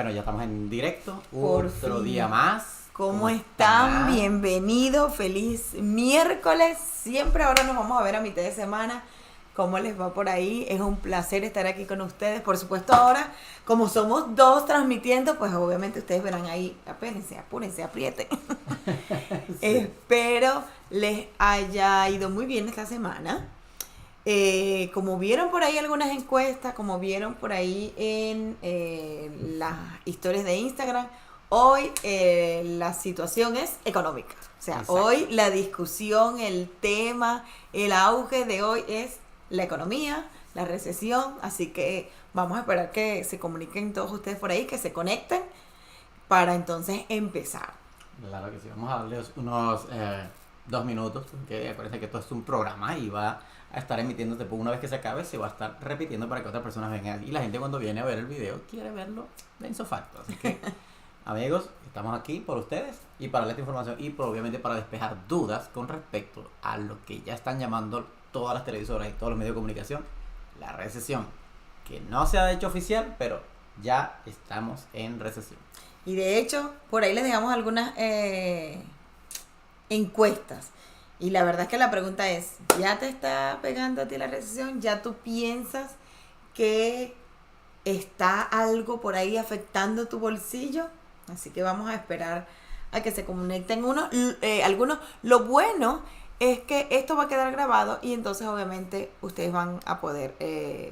Bueno, ya estamos en directo, Por otro fin. día más. ¿Cómo están? Bienvenidos, feliz miércoles. Siempre ahora nos vamos a ver a mitad de semana. ¿Cómo les va por ahí? Es un placer estar aquí con ustedes. Por supuesto ahora, como somos dos transmitiendo, pues obviamente ustedes verán ahí, apérense, apúrense, aprieten. Sí. Espero les haya ido muy bien esta semana. Como vieron por ahí algunas encuestas, como vieron por ahí en las historias de Instagram, hoy la situación es económica. O sea, Exacto. hoy la discusión, el tema, el auge de hoy es la economía, la recesión. Así que vamos a esperar que se comuniquen todos ustedes por ahí, que se conecten para entonces empezar. Claro que sí, vamos a darles unos 2 minutos, porque acuérdense que esto es un programa y va a estar emitiéndose por una vez que se acabe, se va a estar repitiendo para que otras personas vengan. Y la gente cuando viene a ver el video quiere verlo de insofacto. Así que, amigos, estamos aquí por ustedes y para darles esta información y obviamente para despejar dudas con respecto a lo que ya están llamando todas las televisoras y todos los medios de comunicación, la recesión, que no se ha hecho oficial, pero ya estamos en recesión. Y de hecho, por ahí les dejamos algunas encuestas. Y la verdad es que la pregunta es, ¿ya te está pegando a ti la recesión? ¿Ya tú piensas que está algo por ahí afectando tu bolsillo? Así que vamos a esperar a que se conecten algunos. Lo bueno es que esto va a quedar grabado y entonces obviamente ustedes van a poder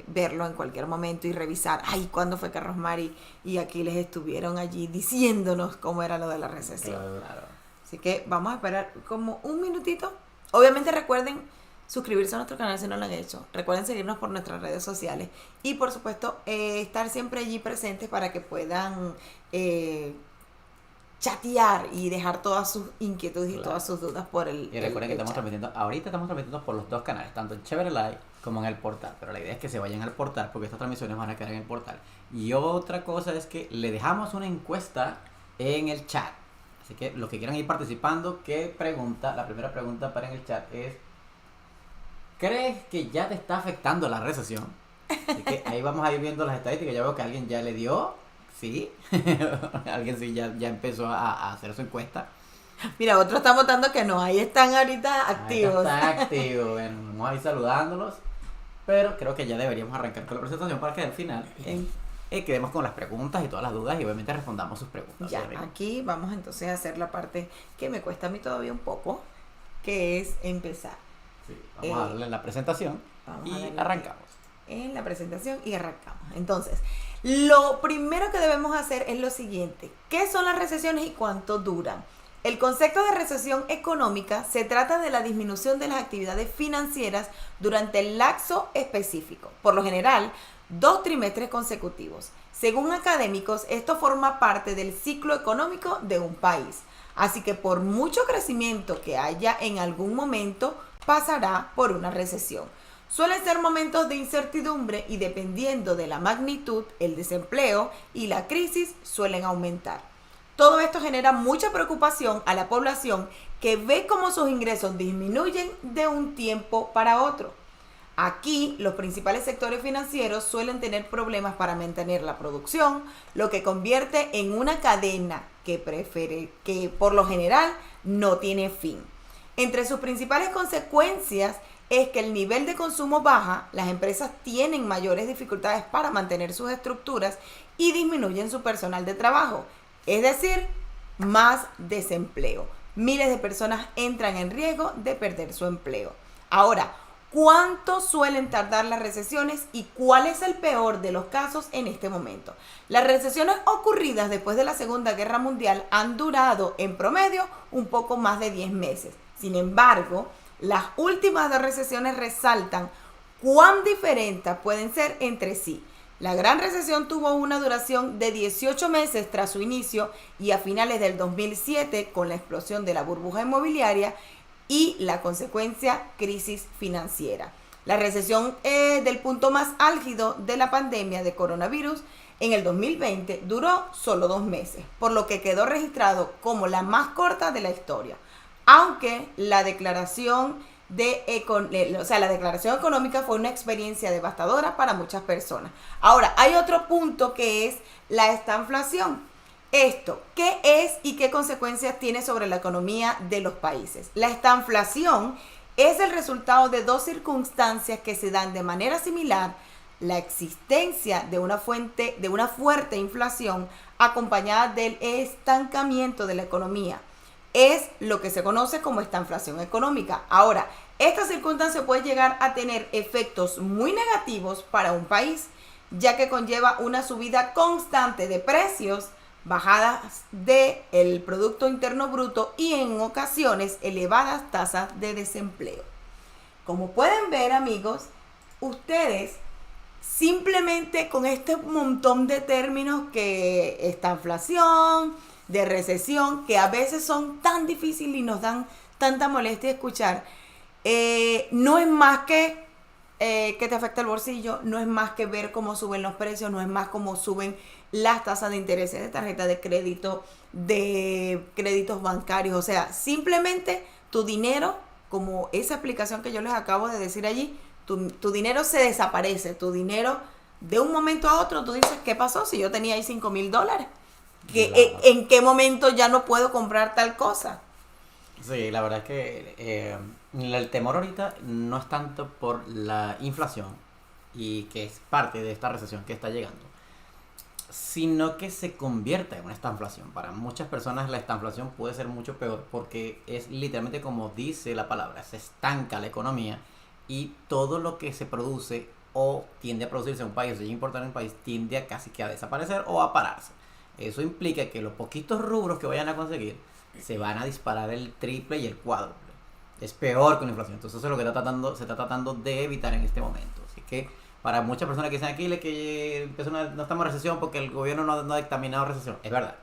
verlo en cualquier momento y revisar, ay, ¿cuándo fue que Rosmary y Aquiles estuvieron allí diciéndonos cómo era lo de la recesión? Claro. Así que vamos a esperar como un minutito. Obviamente recuerden suscribirse a nuestro canal si no lo han hecho. Recuerden seguirnos por nuestras redes sociales. Y por supuesto, estar siempre allí presentes para que puedan chatear y dejar todas sus inquietudes y todas sus dudas por el Y recuerden que el estamos chat. transmitiendo, ahorita estamos transmitiendo por los dos canales, tanto en Chévere Live como en el portal. Pero la idea es que se vayan al portal porque estas transmisiones van a quedar en el portal. Y otra cosa es que le dejamos una encuesta en el chat. Así que los que quieran ir participando, la primera pregunta para en el chat es: ¿crees que ya te está afectando la recesión? Así que ahí vamos a ir viendo las estadísticas. Ya veo que alguien ya le dio, sí. Alguien sí ya empezó a hacer su encuesta. Mira, otros están votando que no. Ahí están ahorita activos. Ahí está activo. Bueno, vamos a ir saludándolos. Pero creo que ya deberíamos arrancar con la presentación para que al final quedemos con las preguntas y todas las dudas y obviamente respondamos sus preguntas. Ya, obviamente. aquí vamos entonces a hacer la parte que me cuesta a mí todavía un poco, que es empezar. Sí, vamos a darle la presentación Vamos a y darle arrancamos. en la presentación y arrancamos. Entonces, lo primero que debemos hacer es lo siguiente: ¿qué son las recesiones y cuánto duran? El concepto de recesión económica se trata de la disminución de las actividades financieras durante el lapso específico, por lo general 2 trimestres consecutivos. Según académicos, esto forma parte del ciclo económico de un país. Así que por mucho crecimiento que haya en algún momento, pasará por una recesión. Suelen ser momentos de incertidumbre y dependiendo de la magnitud, el desempleo y la crisis suelen aumentar. Todo esto genera mucha preocupación a la población que ve cómo sus ingresos disminuyen de un tiempo para otro. Aquí, los principales sectores financieros suelen tener problemas para mantener la producción, lo que convierte en una cadena que por lo general no tiene fin. Entre sus principales consecuencias es que el nivel de consumo baja, las empresas tienen mayores dificultades para mantener sus estructuras y disminuyen su personal de trabajo, es decir, más desempleo. Miles de personas entran en riesgo de perder su empleo. Ahora, ¿cuánto suelen tardar las recesiones y cuál es el peor de los casos en este momento? Las recesiones ocurridas después de la Segunda Guerra Mundial han durado en promedio un poco más de 10 meses. Sin embargo, las últimas 2 recesiones resaltan cuán diferentes pueden ser entre sí. La Gran Recesión tuvo una duración de 18 meses tras su inicio y a finales del 2007, con la explosión de la burbuja inmobiliaria y la consecuencia crisis financiera. La recesión del punto más álgido de la pandemia de coronavirus en el 2020 duró solo 2 meses, por lo que quedó registrado como la más corta de la historia. Aunque la declaración la declaración económica fue una experiencia devastadora para muchas personas. Ahora, hay otro punto que es la estanflación. Esto, ¿qué es y qué consecuencias tiene sobre la economía de los países? La estanflación es el resultado de dos circunstancias que se dan de manera similar: la existencia de una fuerte inflación acompañada del estancamiento de la economía. Es lo que se conoce como estanflación económica. Ahora, esta circunstancia puede llegar a tener efectos muy negativos para un país, ya que conlleva una subida constante de precios, bajadas del Producto Interno Bruto y en ocasiones elevadas tasas de desempleo. Como pueden ver, amigos, ustedes simplemente con este montón de términos que estanflación, de recesión, que a veces son tan difíciles y nos dan tanta molestia escuchar, no es más que te afecta el bolsillo, no es más que ver cómo suben los precios, no es más cómo suben las tasas de interés de tarjeta de crédito, de créditos bancarios. O sea, simplemente tu dinero, como esa explicación que yo les acabo de decir allí, tu dinero se desaparece. Tu dinero, de un momento a otro, tú dices, ¿qué pasó? Si yo tenía ahí $5,000, ¿en qué momento ya no puedo comprar tal cosa? Sí, la verdad es que el temor ahorita no es tanto por la inflación, y que es parte de esta recesión que está llegando, sino que se convierta en una estanflación. Para muchas personas la estanflación puede ser mucho peor, porque es literalmente como dice la palabra, se estanca la economía y todo lo que se produce o tiende a producirse en un país, o sea, importar en un país, tiende a casi que a desaparecer o a pararse. Eso implica que los poquitos rubros que vayan a conseguir se van a disparar el triple y el cuádruple. Es peor que una inflación. Entonces eso es lo que se está tratando de evitar en este momento. Así que para muchas personas que dicen aquí que no estamos en recesión porque el gobierno no ha dictaminado recesión, es verdad.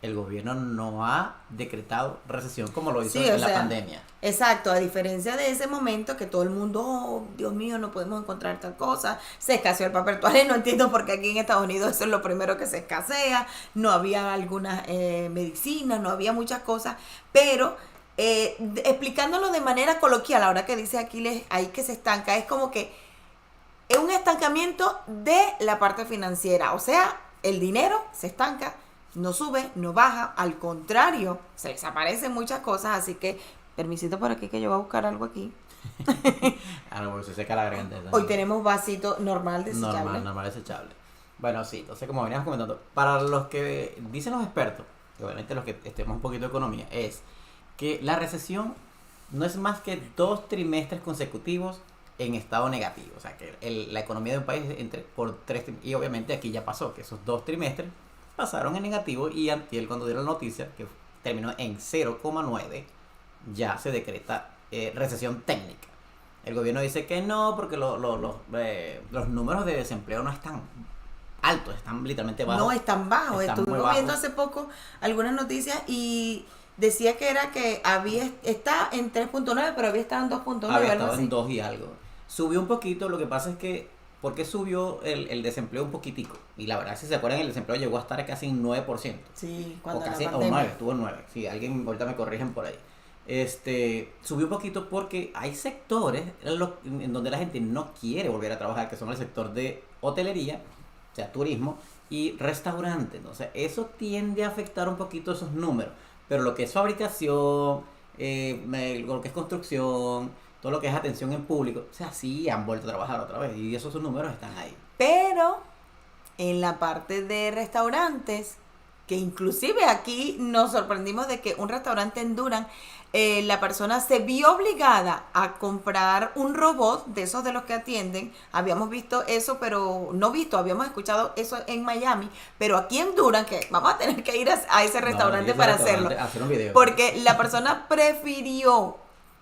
El gobierno no ha decretado recesión como lo hizo en la pandemia. Exacto, a diferencia de ese momento que todo el mundo, oh, Dios mío, no podemos encontrar tal cosa, se escaseó el papel toalé, no entiendo por qué aquí en Estados Unidos eso es lo primero que se escasea, no había algunas medicinas, no había muchas cosas, pero explicándolo de manera coloquial, ahora que dice Aquiles, ahí que se estanca, es como que es un estancamiento de la parte financiera, o sea, el dinero se estanca, no sube, no baja, al contrario, se desaparecen muchas cosas, así que permisito por aquí que yo voy a buscar algo aquí. No, porque se seca la garganta. Hoy tenemos vasito normal desechable. Normal desechable. Bueno, sí, entonces como veníamos comentando, para los que dicen los expertos, y obviamente los que estemos un poquito de economía, es que la recesión no es más que 2 trimestres consecutivos en estado negativo. O sea, que la economía de un país por 3 trimestres, y obviamente aquí ya pasó, que esos 2 trimestres pasaron en negativo, y antier, cuando dieron la noticia que terminó en 0,9, ya se decreta recesión técnica. El gobierno dice que no, porque los números de desempleo no están altos, están literalmente bajos. No, están bajos. Estuvimos viendo hace poco algunas noticias y decía que está en 3.9, pero había estado en 2.9. Había estado en 2 y algo. Subió un poquito, lo que pasa es que ¿por qué subió el desempleo un poquitico? Y la verdad, si se acuerdan, el desempleo llegó a estar casi en 9%. Sí, cuando o casi, la pandemia. O 9, estuvo en 9. Sí, alguien ahorita me corrigen por ahí. Subió un poquito porque hay sectores en donde la gente no quiere volver a trabajar, que son el sector de hotelería, o sea, turismo, y restaurante. Entonces, eso tiende a afectar un poquito esos números. Pero lo que es fabricación, lo que es construcción, todo lo que es atención en público, o sea, sí han vuelto a trabajar otra vez y esos números están ahí. Pero en la parte de restaurantes, que inclusive aquí nos sorprendimos de que un restaurante en Durham, la persona se vio obligada a comprar un robot de esos de los que atienden. Habíamos visto eso, pero habíamos escuchado eso en Miami, pero aquí en Durham, que vamos a tener que ir a ese restaurante para hacerlo, hacer un video. Porque la persona prefirió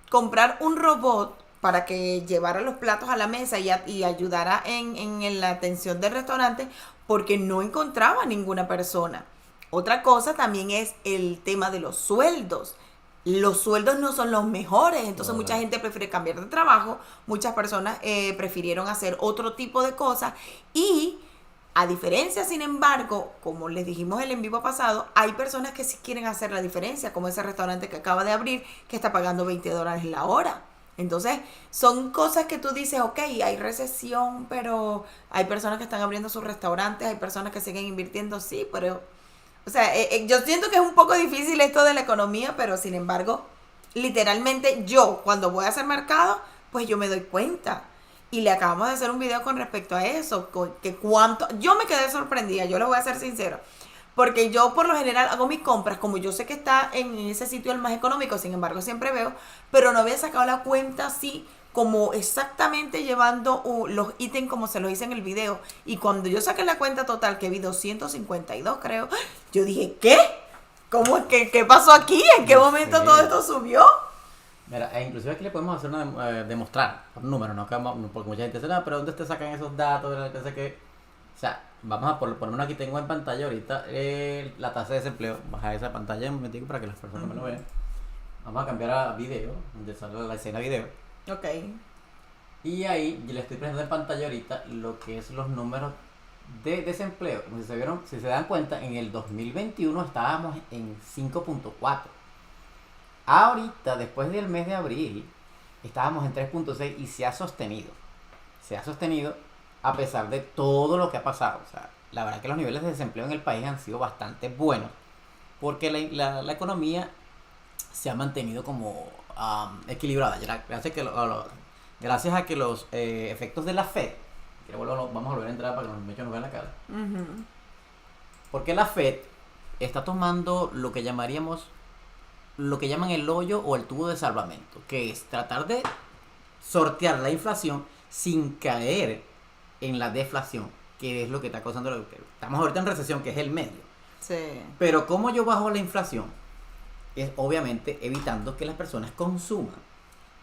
comprar un robot para que llevara los platos a la mesa y ayudara en la atención del restaurante, porque no encontraba ninguna persona. Otra cosa también es el tema de los sueldos. Los sueldos no son los mejores, entonces mucha gente prefiere cambiar de trabajo, muchas personas prefirieron hacer otro tipo de cosas, y a diferencia, sin embargo, como les dijimos en el en vivo pasado, hay personas que sí quieren hacer la diferencia, como ese restaurante que acaba de abrir, que está pagando $20 la hora. Entonces, son cosas que tú dices, ok, hay recesión, pero hay personas que están abriendo sus restaurantes, hay personas que siguen invirtiendo, sí, pero, o sea, yo siento que es un poco difícil esto de la economía, pero sin embargo, literalmente yo, cuando voy a hacer mercado, pues yo me doy cuenta. Y le acabamos de hacer un video con respecto a eso, que cuánto, yo me quedé sorprendida, yo les voy a ser sincero. Porque yo por lo general hago mis compras, como yo sé que está en ese sitio el más económico, sin embargo siempre veo, pero no había sacado la cuenta así como exactamente llevando los ítems como se los hice en el video. Y cuando yo saqué la cuenta total, que vi 252 creo, yo dije, ¿qué? ¿Cómo es que qué pasó aquí? ¿En qué momento todo esto subió? Mira, inclusive aquí le podemos hacer demostrar por números, no porque mucha gente dice, no, pero ¿dónde te sacan esos datos? O sea, vamos a por lo menos aquí tengo en pantalla ahorita la tasa de desempleo. Baja esa pantalla un momentico para que las personas me lo vean. Vamos a cambiar a video, donde sale la escena video. Ok. Y ahí yo le estoy presentando en pantalla ahorita lo que es los números de desempleo. Como si se vieron, si se dan cuenta, en el 2021 estábamos en 5.4. Ahorita, después del mes de abril, estábamos en 3.6 y se ha sostenido. Se ha sostenido a pesar de todo lo que ha pasado. O sea, la verdad que los niveles de desempleo en el país han sido bastante buenos porque la economía se ha mantenido como equilibrada. Gracias a que los efectos de la Fed, que vamos a volver a entrar para que los muchachos nos vean la cara. Uh-huh. Porque la Fed está tomando lo que llaman el hoyo o el tubo de salvamento, que es tratar de sortear la inflación sin caer en la deflación, que es lo que está causando estamos ahorita en recesión, que es el medio. Sí. Pero ¿cómo yo bajo la inflación? Es obviamente evitando que las personas consuman.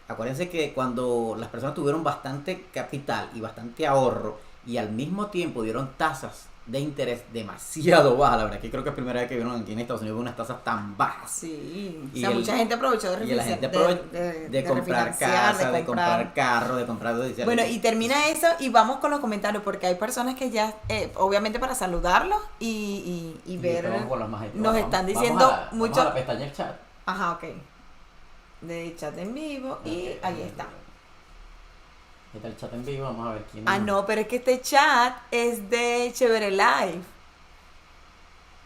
Acuérdense que cuando las personas tuvieron bastante capital y bastante ahorro y al mismo tiempo dieron tasas de interés demasiado bajas, la verdad que creo que es la primera vez que vieron aquí en Estados Unidos unas tasas tan bajas. Sí, o sea, mucha gente aprovechó de comprar casa, de comprar carro, de comprar... Bueno, y termina eso y vamos con los comentarios, porque hay personas que ya, obviamente para saludarlos y ver, nos están diciendo mucho... Vamos a la pestaña del chat. Ajá, ok. De chat en vivo y ahí está. Ahí está el chat en vivo, vamos a ver quién... No, pero es que este chat es de Chévere Live.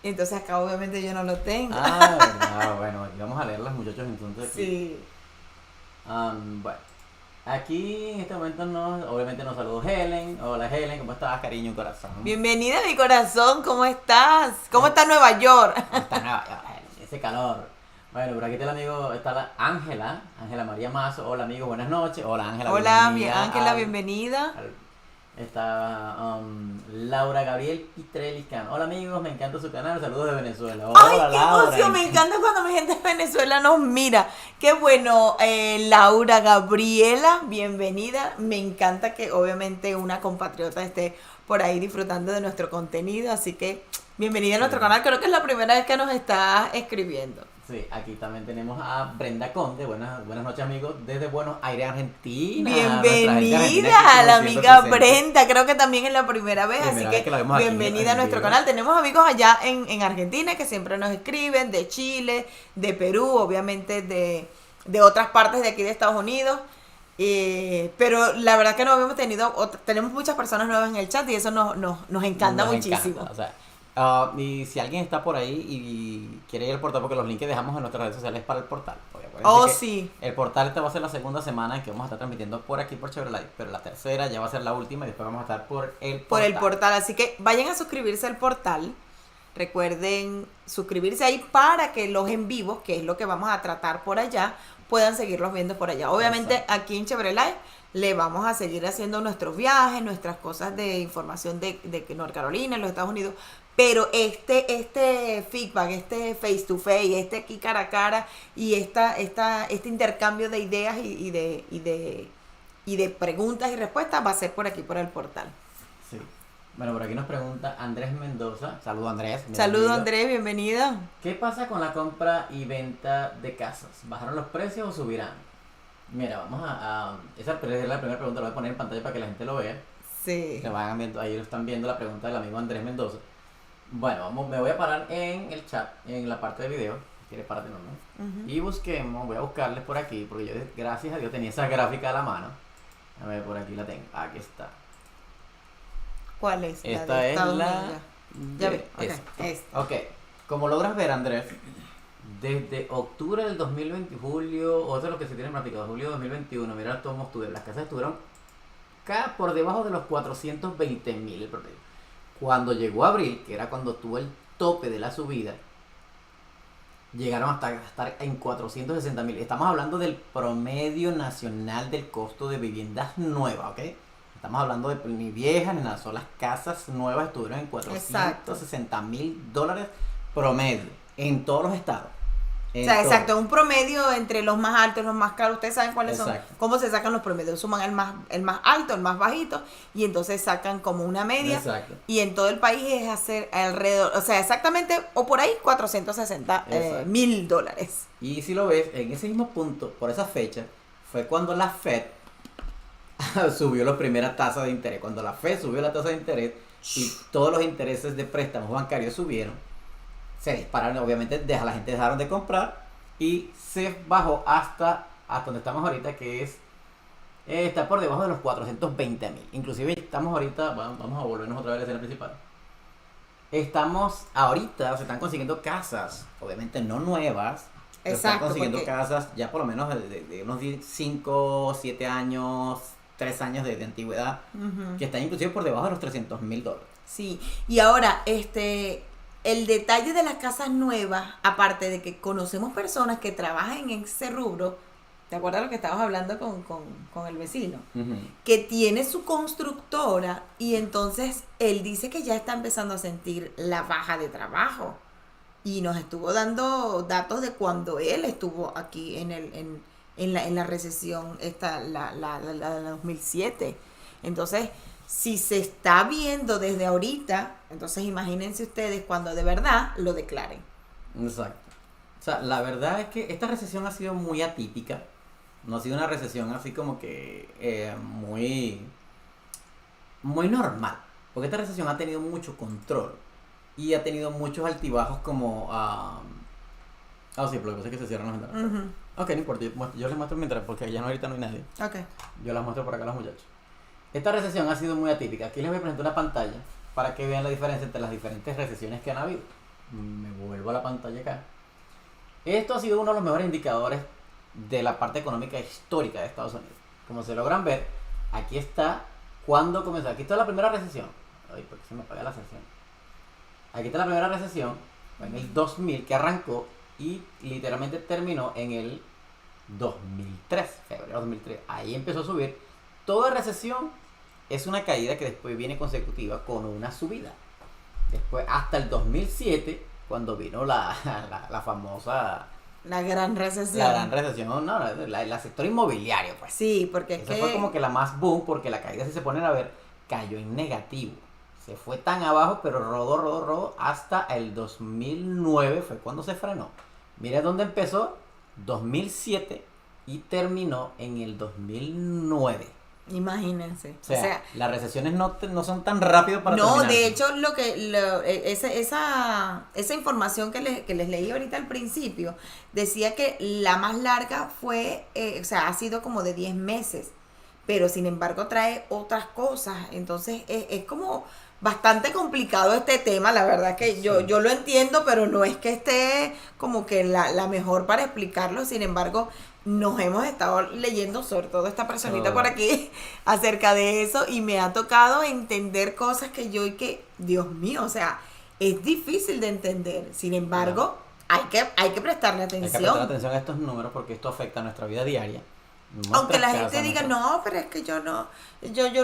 Entonces acá obviamente yo no lo tengo. Bueno, aquí vamos a leer los muchachos entonces. Aquí. Sí. Bueno, aquí en este momento obviamente nos saludó Helen. Hola Helen, ¿cómo estás? Cariño, corazón. Bienvenida a mi corazón, ¿cómo estás? ¿Cómo está Nueva York? ¿Cómo está Nueva York, Helen? Ese calor. Bueno, por aquí está el amigo, está la Ángela María Mazo. Hola amigo, buenas noches. Hola Ángela. Hola Ángela, bienvenida. Está Laura Gabriel Pitrelli-Can. Hola amigos, me encanta su canal, saludos de Venezuela. ¡Ay, hola, qué Laura! emoción! Me encanta cuando mi gente de Venezuela nos mira. Qué bueno, Laura Gabriela, bienvenida. Me encanta que obviamente una compatriota esté por ahí disfrutando de nuestro contenido, así que bienvenida a nuestro canal. Creo que es la primera vez que nos está escribiendo. Sí, aquí también tenemos a Brenda Conde. Buenas noches amigos, desde Buenos Aires, Argentina. Bienvenida a la amiga Brenda, creo que también es la primera vez, así que bienvenida a nuestro canal. Tenemos amigos allá en Argentina que siempre nos escriben, de Chile, de Perú, obviamente de otras partes de aquí de Estados Unidos. Pero la verdad que no habíamos tenemos muchas personas nuevas en el chat y eso nos encanta muchísimo. Encanta, o sea, y si alguien está por ahí y quiere ir al portal, porque los links que dejamos en nuestras redes sociales para el portal. Sí. El portal esta va a ser la segunda semana en que vamos a estar transmitiendo por aquí por Chévere Live, pero la tercera ya va a ser la última y después vamos a estar por el portal. Por el portal, así que vayan a suscribirse al portal. Recuerden suscribirse ahí para que los en vivos, que es lo que vamos a tratar por allá, puedan seguirlos viendo por allá. Obviamente aquí en Chévere Live le vamos a seguir haciendo nuestros viajes, nuestras cosas de información de North Carolina, en los Estados Unidos. Pero este feedback, este face to face, este aquí cara a cara y este intercambio de ideas y de preguntas y respuestas va a ser por aquí, por el portal. Sí. Bueno, por aquí nos pregunta Andrés Mendoza. Saludos Andrés. Saludos Andrés, bienvenido. ¿Qué pasa con la compra y venta de casas? ¿Bajaron los precios o subirán? Mira, vamos esa es la primera pregunta, la voy a poner en pantalla para que la gente lo vea. Sí. Que vayan viendo, ahí lo están viendo la pregunta del amigo Andrés Mendoza. Bueno, me voy a parar en el chat, en la parte de video. ¿Quieres párate, no? Ujú. Y busquemos, voy a buscarles por aquí, porque yo, gracias a Dios, tenía esa gráfica a la mano. A ver, por aquí la tengo. Aquí está. ¿Cuál es? La Esta de es Estados la... Unidos. Ya ve, ok, esa. esta. Ok, como logras ver, Andrés, desde octubre del 2020, julio, o eso es lo que se tiene practicado, julio de 2021, mira cómo estuvieron. Las casas estuvieron acá por debajo de los 420.000 el promedio. Cuando llegó abril, que era cuando tuvo el tope de la subida, llegaron hasta estar en 460.000. Estamos hablando del promedio nacional del costo de viviendas nuevas, ¿ok? Estamos hablando de ni viejas ni nada, son las casas nuevas estuvieron en $460.000 promedio en todos los estados. O sea, exacto, un promedio entre los más altos y los más caros. Ustedes saben cuáles Exacto. son, cómo se sacan los promedios. Suman el más alto, el más bajito, y entonces sacan como una media. Exacto. Y en todo el país es hacer alrededor, o sea, exactamente, o por ahí, $460.000. Y si lo ves, en ese mismo punto, por esa fecha, fue cuando la Fed subió la primera tasa de interés. Cuando la Fed subió la tasa de interés y todos los intereses de préstamos bancarios subieron, se dispararon, obviamente la gente dejaron de comprar y se bajó hasta donde estamos ahorita, que es está por debajo de los 420.000. Inclusive estamos ahorita, vamos a volvernos otra vez a la escena principal. Estamos ahorita, se están consiguiendo casas, obviamente no nuevas, pero se están Exacto, consiguiendo porque- casas ya por lo menos de unos 5, 7 años, 3 años de antigüedad, Ujú. que están inclusive por debajo de los $300.000. Sí, y ahora, el detalle de las casas nuevas, aparte de que conocemos personas que trabajan en ese rubro, ¿te acuerdas lo que estábamos hablando con el vecino? Que tiene su constructora y entonces él dice que ya está empezando a sentir la baja de trabajo y nos estuvo dando datos de cuando él estuvo aquí en la recesión la de 2007. Entonces, si se está viendo desde ahorita, entonces imagínense ustedes cuando de verdad lo declaren. Exacto. O sea, la verdad es que esta recesión ha sido muy atípica. No ha sido una recesión así como que muy, muy normal. Porque esta recesión ha tenido mucho control. Y ha tenido muchos altibajos como... sí, pero lo que pasa es que se cierran las ventanas. Ujú. Ok, no importa. Yo les muestro mientras, porque ya no, ahorita no hay nadie. Ok. Yo las muestro por acá a los muchachos. Esta recesión ha sido muy atípica. Aquí les voy a presentar una pantalla para que vean la diferencia entre las diferentes recesiones que han habido. Me vuelvo a la pantalla acá. Esto ha sido uno de los mejores indicadores de la parte económica histórica de Estados Unidos. Como se logran ver, aquí está cuando comenzó. Aquí está la primera recesión. Ay, ¿por qué se me apaga la sesión? Aquí está la primera recesión, en el 2000, que arrancó y literalmente terminó en el 2003, febrero 2003. Ahí empezó a subir. Toda recesión es una caída que después viene consecutiva con una subida. Después, hasta el 2007, cuando vino la famosa... La gran recesión. La gran recesión, no, la sector inmobiliario, pues. Sí, porque es Esa que... fue como que la más boom, porque la caída, si se ponen a ver, cayó en negativo. Se fue tan abajo, pero rodó, hasta el 2009 fue cuando se frenó. Mira dónde empezó, 2007, y terminó en el 2009. Imagínense. O sea, las recesiones no son tan rápido para no, terminar. de hecho, esa información que les leí ahorita al principio, decía que la más larga fue, o sea, ha sido como de 10 meses, pero sin embargo trae otras cosas. Entonces, es como bastante complicado este tema, la verdad que Sí. yo lo entiendo, pero no es que esté como que la mejor para explicarlo. Sin embargo, nos hemos estado leyendo, sobre todo esta personita por aquí, acerca de eso, y me ha tocado entender cosas que yo y que, Dios mío, o sea, es difícil de entender. Sin embargo, hay que prestarle Hay que atención. prestar atención a estos números porque esto afecta a nuestra vida diaria. Aunque la Nuestras gente casas, diga, nuestras- no, pero es que yo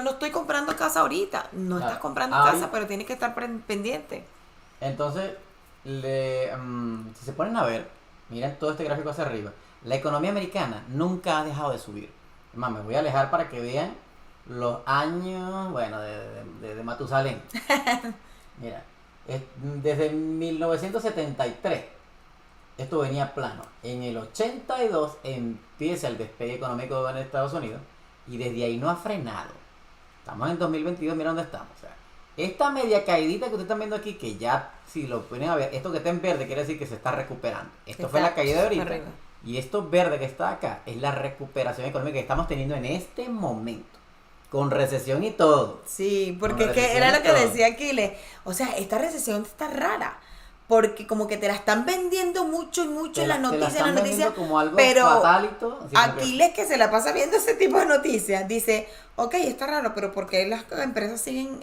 no estoy comprando casa ahorita. No Claro. estás comprando Ahí- casa, pero tienes que estar pendiente. Entonces, si se ponen a ver, miren todo este gráfico hacia arriba, la economía americana nunca ha dejado de subir. Es más, me voy a alejar para que vean los años, bueno, de Matusalén. Mira, desde 1973, esto venía plano. En el 82 empieza el despegue económico en Estados Unidos y desde ahí no ha frenado. Estamos en 2022, mira dónde estamos. O sea, Esta media caidita que ustedes están viendo aquí, que ya, si lo ponen a ver, esto que está en verde quiere decir que se está recuperando. Esto fue la caída de ahorita. Arriba. Y esto verde que está acá es la recuperación económica que estamos teniendo en este momento. Con recesión y todo. Sí, porque Con es que recesión era y lo que todo. decía Aquiles. O sea, esta recesión está rara. Porque como que te la están vendiendo mucho y mucho en las noticias, están vendiendo como algo pero fatalito. Así como que- Aquiles, que se la pasa viendo ese tipo de noticias, dice, ok, está raro, pero ¿por qué las empresas siguen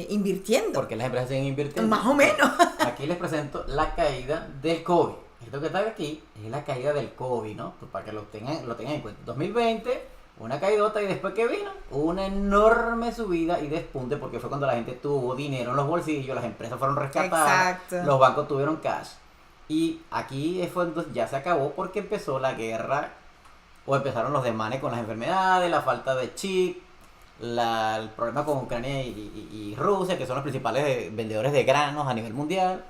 invirtiendo? Porque las empresas siguen invirtiendo. Más o menos. Aquí les presento la caída del COVID. Esto que está aquí es la caída del COVID, ¿no? Pues para que lo tengan en cuenta. 2020, una caidota, y después que vino, una enorme subida y despunte, porque fue cuando la gente tuvo dinero en los bolsillos, las empresas fueron rescatadas, Exacto. los bancos tuvieron cash. Y aquí fue entonces ya se acabó porque empezó la guerra, o empezaron los desmanes con las enfermedades, la falta de chip, el problema con Ucrania y Rusia, que son los principales vendedores de granos a nivel mundial.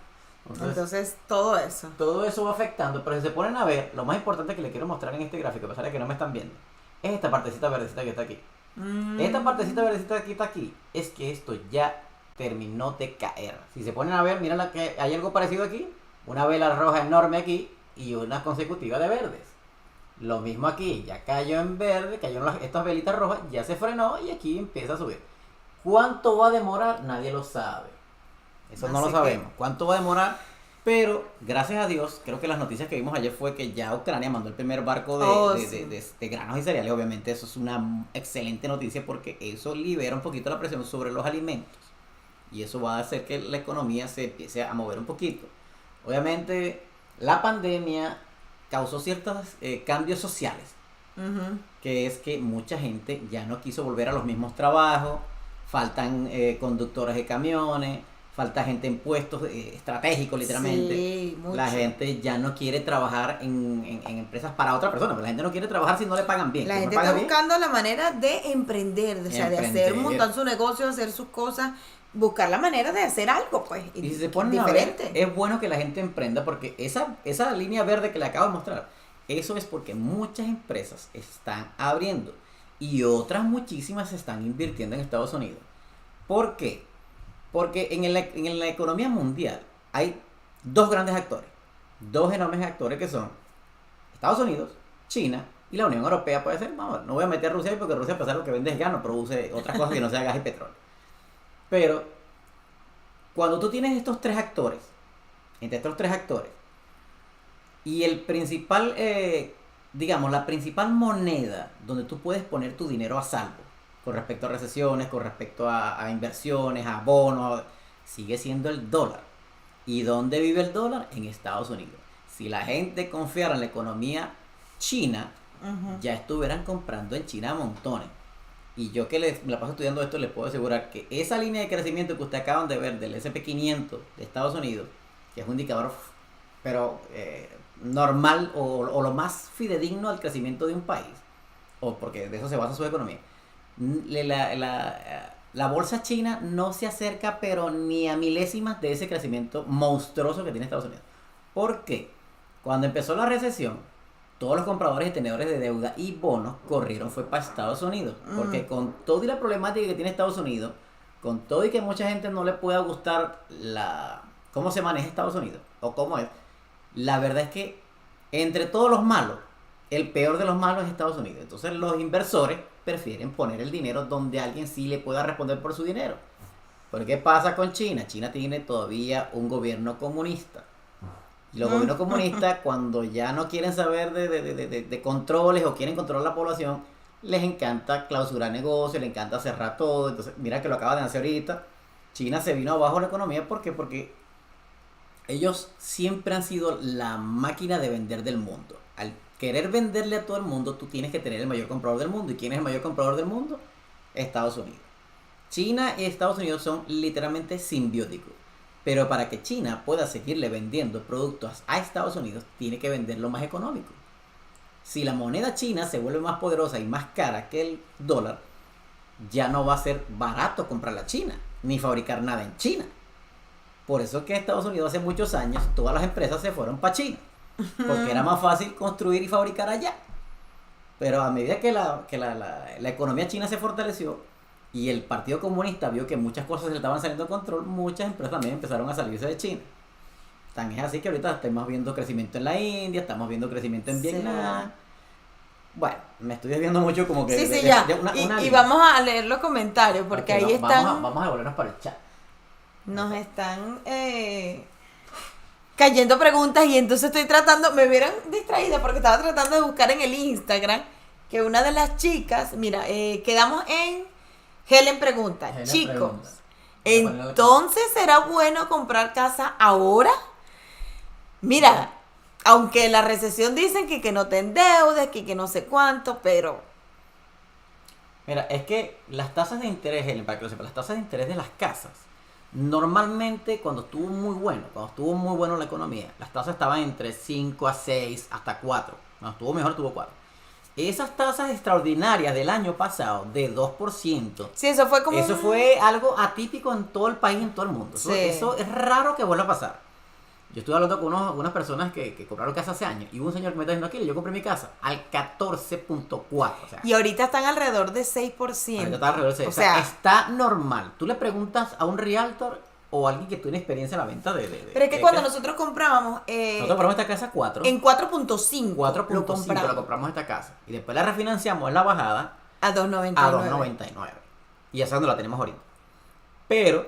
Entonces, todo eso. Todo eso va afectando, pero si se ponen a ver, lo más importante que les quiero mostrar en este gráfico, a pesar de que no me están viendo, es esta partecita verdecita que está aquí. Esta partecita verdecita que está aquí es que esto ya terminó de caer. Si se ponen a ver, miren que hay algo parecido aquí, una vela roja enorme aquí y una consecutiva de verdes. Lo mismo aquí, ya cayó en verde, cayeron estas velitas rojas, ya se frenó y aquí empieza a subir. ¿Cuánto va a demorar? Nadie lo sabe. Eso no lo sabemos. ¿Cuánto va a demorar? Pero, gracias a Dios, creo que las noticias que vimos ayer fue que ya Ucrania mandó el primer barco de granos y cereales. Obviamente eso es una excelente noticia porque eso libera un poquito la presión sobre los alimentos. Y eso va a hacer que la economía se empiece a mover un poquito. Obviamente, la pandemia causó ciertos cambios sociales. Que es que mucha gente ya no quiso volver a los mismos trabajos. Faltan conductores de camiones. Falta gente en puestos estratégicos, literalmente. Sí, mucho. La gente ya no quiere trabajar en empresas para otra persona, pero la gente no quiere trabajar si no le pagan bien. La ¿Tú me gente pagas está bien? buscando la manera de emprender, o sea, de Emprender. montar su negocio, hacer sus cosas, buscar la manera de hacer algo, pues. Y si se ponen a ver, diferente. es bueno que la gente emprenda porque esa línea verde que le acabo de mostrar, eso es porque muchas empresas están abriendo y otras muchísimas se están invirtiendo en Estados Unidos. ¿Por qué? Porque en la economía mundial hay dos grandes actores, dos enormes actores que son Estados Unidos, China y la Unión Europea. Puede ser, no voy a meter a Rusia ahí porque Rusia, a pesar de lo que vende es gas, no produce otras cosas que no sea gas y petróleo. Pero cuando tú tienes estos tres actores, entre estos tres actores, y el principal, digamos, la principal moneda donde tú puedes poner tu dinero a salvo, con respecto a recesiones, con respecto a inversiones, a bonos, sigue siendo el dólar. ¿Y dónde vive el dólar? En Estados Unidos. Si la gente confiara en la economía china, ya estuvieran comprando en China a montones. Y yo que me la paso estudiando esto, les puedo asegurar que esa línea de crecimiento que ustedes acaban de ver del SP500 de Estados Unidos, que es un indicador pero normal o lo más fidedigno al crecimiento de un país, o porque de eso se basa su economía, la bolsa china no se acerca pero ni a milésimas de ese crecimiento monstruoso que tiene Estados Unidos. ¿Por qué? Cuando empezó la recesión, todos los compradores y tenedores de deuda y bonos corrieron fue para Estados Unidos. Porque con todo y la problemática que tiene Estados Unidos, con todo y que mucha gente no le pueda gustar cómo se maneja Estados Unidos o cómo es, la verdad es que entre todos los malos, el peor de los malos es Estados Unidos. Entonces los inversores prefieren poner el dinero donde alguien sí le pueda responder por su dinero. ¿Pero qué pasa con China? China tiene todavía un gobierno comunista. Y los gobiernos comunistas, cuando ya no quieren saber de controles o quieren controlar la población, les encanta clausurar negocios, les encanta cerrar todo. Entonces, mira que lo acaban de hacer ahorita. China se vino abajo la economía. ¿Por qué? Porque ellos siempre han sido la máquina de vender del mundo. Al querer venderle a todo el mundo, tú tienes que tener el mayor comprador del mundo. ¿Y quién es el mayor comprador del mundo? Estados Unidos. China y Estados Unidos son literalmente simbióticos. Pero para que China pueda seguirle vendiendo productos a Estados Unidos, tiene que venderlo más económico. Si la moneda china se vuelve más poderosa y más cara que el dólar, ya no va a ser barato comprar a China, ni fabricar nada en China. Por eso es que Estados Unidos hace muchos años, todas las empresas se fueron para China. Porque era más fácil construir y fabricar allá. Pero a medida que la economía china se fortaleció y el Partido Comunista vio que muchas cosas se le estaban saliendo de control, muchas empresas también empezaron a salirse de China. Tan es así que ahorita estamos viendo crecimiento en la India, estamos viendo crecimiento en Vietnam. Bueno, me estoy desviando mucho como que... Sí, ya. Y vamos a leer los comentarios porque ahí están... Vamos a devolvernos para el chat. Nos están cayendo preguntas y entonces estoy tratando... Me vieron distraída porque estaba tratando de buscar en el Instagram que una de las chicas... Mira, quedamos en... Helen pregunta. Helen chicos, pregunta. ¿Entonces será bueno comprar casa ahora? Mira... Aunque la recesión dicen que no te endeudes, que no sé cuánto, pero... Mira, es que las tasas de interés, para que lo sepa, las tasas de interés de las casas, normalmente cuando estuvo muy bueno la economía, las tasas estaban entre 5 a 6 hasta 4. Cuando estuvo mejor, tuvo 4. Esas tasas extraordinarias del año pasado, de 2%. Sí, eso fue como... Eso fue algo atípico en todo el país, en todo el mundo. Eso es raro que vuelva a pasar. Yo estuve hablando con unas personas que compraron casa hace años y hubo un señor que me está diciendo aquí, yo compré mi casa al 14.4. O sea, y ahorita están alrededor de 6%. Ahorita está alrededor de 6%. O sea, está normal. Tú le preguntas a un realtor o a alguien que tiene experiencia en la venta de pero es que cuando nosotros comprábamos... nosotros compramos esta casa 4. En 4.5. 4.5 lo compramos esta casa. Y después la refinanciamos en la bajada a 2.99. A 2.99. Y esa no la tenemos ahorita. Pero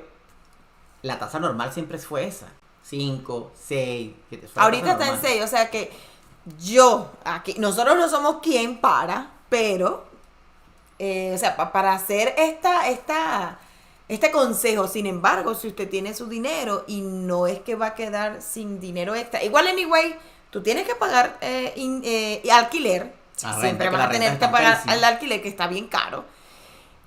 la tasa normal siempre fue esa. 5, 6, 7. Ahorita está en 6, o sea que aquí, nosotros no somos quien pero, o sea, para hacer este consejo, sin embargo, si usted tiene su dinero y no es que va a quedar sin dinero extra, igual anyway, tú tienes que pagar alquiler, siempre vas a tener que pagar el alquiler que está bien caro.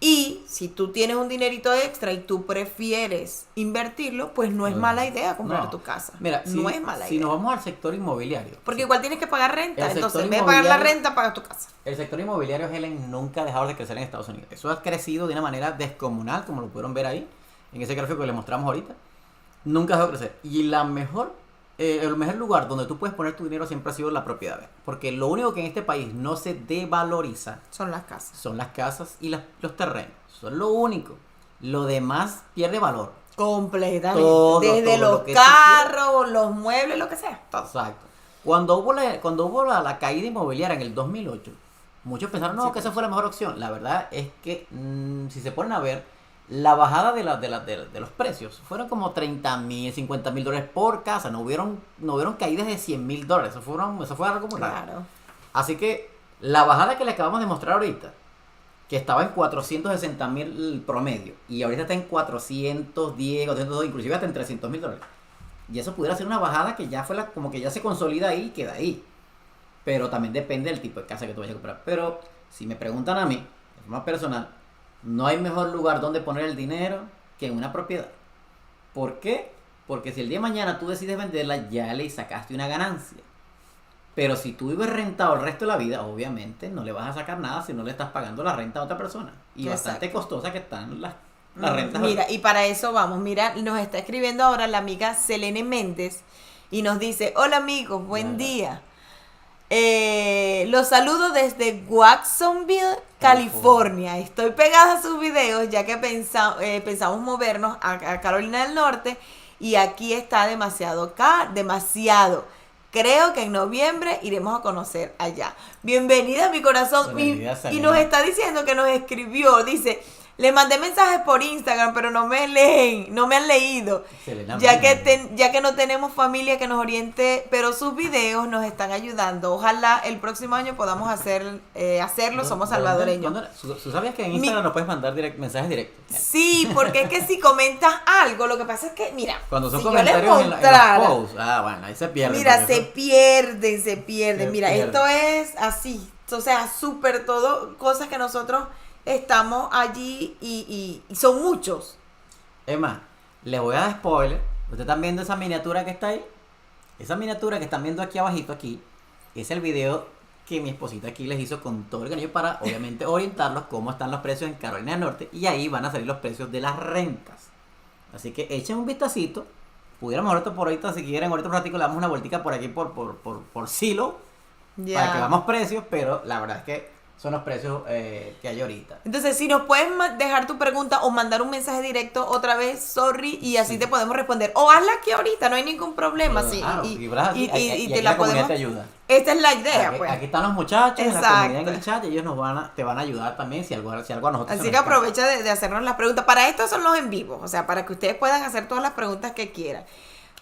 Y si tú tienes un dinerito extra y tú prefieres invertirlo, pues no es mala idea comprar tu casa. Mira, no es mala idea. Si nos vamos al sector inmobiliario. Porque igual tienes que pagar renta. Entonces, en vez de pagar la renta, pagas tu casa. El sector inmobiliario, Helen, nunca ha dejado de crecer en Estados Unidos. Eso ha crecido de una manera descomunal, como lo pudieron ver ahí, en ese gráfico que les mostramos ahorita. Nunca ha dejado de crecer. Y el mejor lugar donde tú puedes poner tu dinero siempre ha sido la propiedad. Porque lo único que en este país no se devaloriza son las casas. Son las casas y los terrenos. Son lo único. Lo demás pierde valor. Completamente. Desde los carros, los muebles, lo que sea. Exacto. Cuando hubo la caída inmobiliaria en el 2008, muchos pensaron que esa fue la mejor opción. La verdad es que si se ponen a ver, la bajada de los precios fueron como $30,000, $50,000 por casa. No hubieron caídas de $100,000. Eso fue algo muy raro. Claro. Así que la bajada que le acabamos de mostrar ahorita, que estaba en 460,000 promedio, y ahorita está en 410, 402, inclusive hasta en $300,000. Y eso pudiera ser una bajada que ya fue como que ya se consolida ahí y queda ahí. Pero también depende del tipo de casa que tú vayas a comprar. Pero si me preguntan a mí, de forma personal, no hay mejor lugar donde poner el dinero que en una propiedad. ¿Por qué? Porque si el día de mañana tú decides venderla, ya le sacaste una ganancia. Pero si tú vives rentado el resto de la vida, obviamente no le vas a sacar nada si no le estás pagando la renta a otra persona. Y bastante costosa que están las rentas. Mira, y para eso vamos. Mira, nos está escribiendo ahora la amiga Selene Méndez y nos dice: hola amigos, buen día. Los saludo desde Watsonville, California. Estoy pegada a sus videos ya que pensamos movernos a Carolina del Norte y aquí está demasiado demasiado. Creo que en noviembre iremos a conocer allá. Bienvenida a mi corazón. Y nos está diciendo que nos escribió. Dice: le mandé mensajes por Instagram, pero no me leen, no me han leído. Ya que no tenemos familia que nos oriente, pero sus videos nos están ayudando. Ojalá el próximo año podamos hacerlo. Somos salvadoreños. ¿Tú sabías que en Instagram no puedes mandar mensajes directos? Sí, porque es que si comentas algo, lo que pasa es que, mira, cuando son si comentarios en los posts, bueno, ahí se pierden. Mira, se pierden. Mira, esto es así, o sea, súper todo, cosas que nosotros estamos allí y son muchos. Es más, les voy a dar spoiler. Ustedes están viendo esa miniatura que está ahí. Esa miniatura que están viendo aquí abajito, aquí, es el video que mi esposita aquí les hizo con todo el cariño para, obviamente, orientarlos cómo están los precios en Carolina del Norte. Y ahí van a salir los precios de las rentas. Así que echen un vistacito. Pudiéramos ahorita por ahorita, si quieren, ahorita un ratito le damos una vueltica por aquí por Silo. Para que veamos precios, pero la verdad es que son los precios que hay ahorita. Entonces, si nos puedes dejar tu pregunta o mandar un mensaje directo otra vez, sorry, y así te podemos responder. O hazla aquí ahorita, no hay ningún problema. Sí, y te la podemos. Te ayuda. Esta es la idea, aquí, pues. Aquí están los muchachos en la Exacto. comunidad en el chat y ellos te van a ayudar también si algo a nosotros. Así que aprovecha de hacernos las preguntas. Para esto son los en vivo, o sea, para que ustedes puedan hacer todas las preguntas que quieran.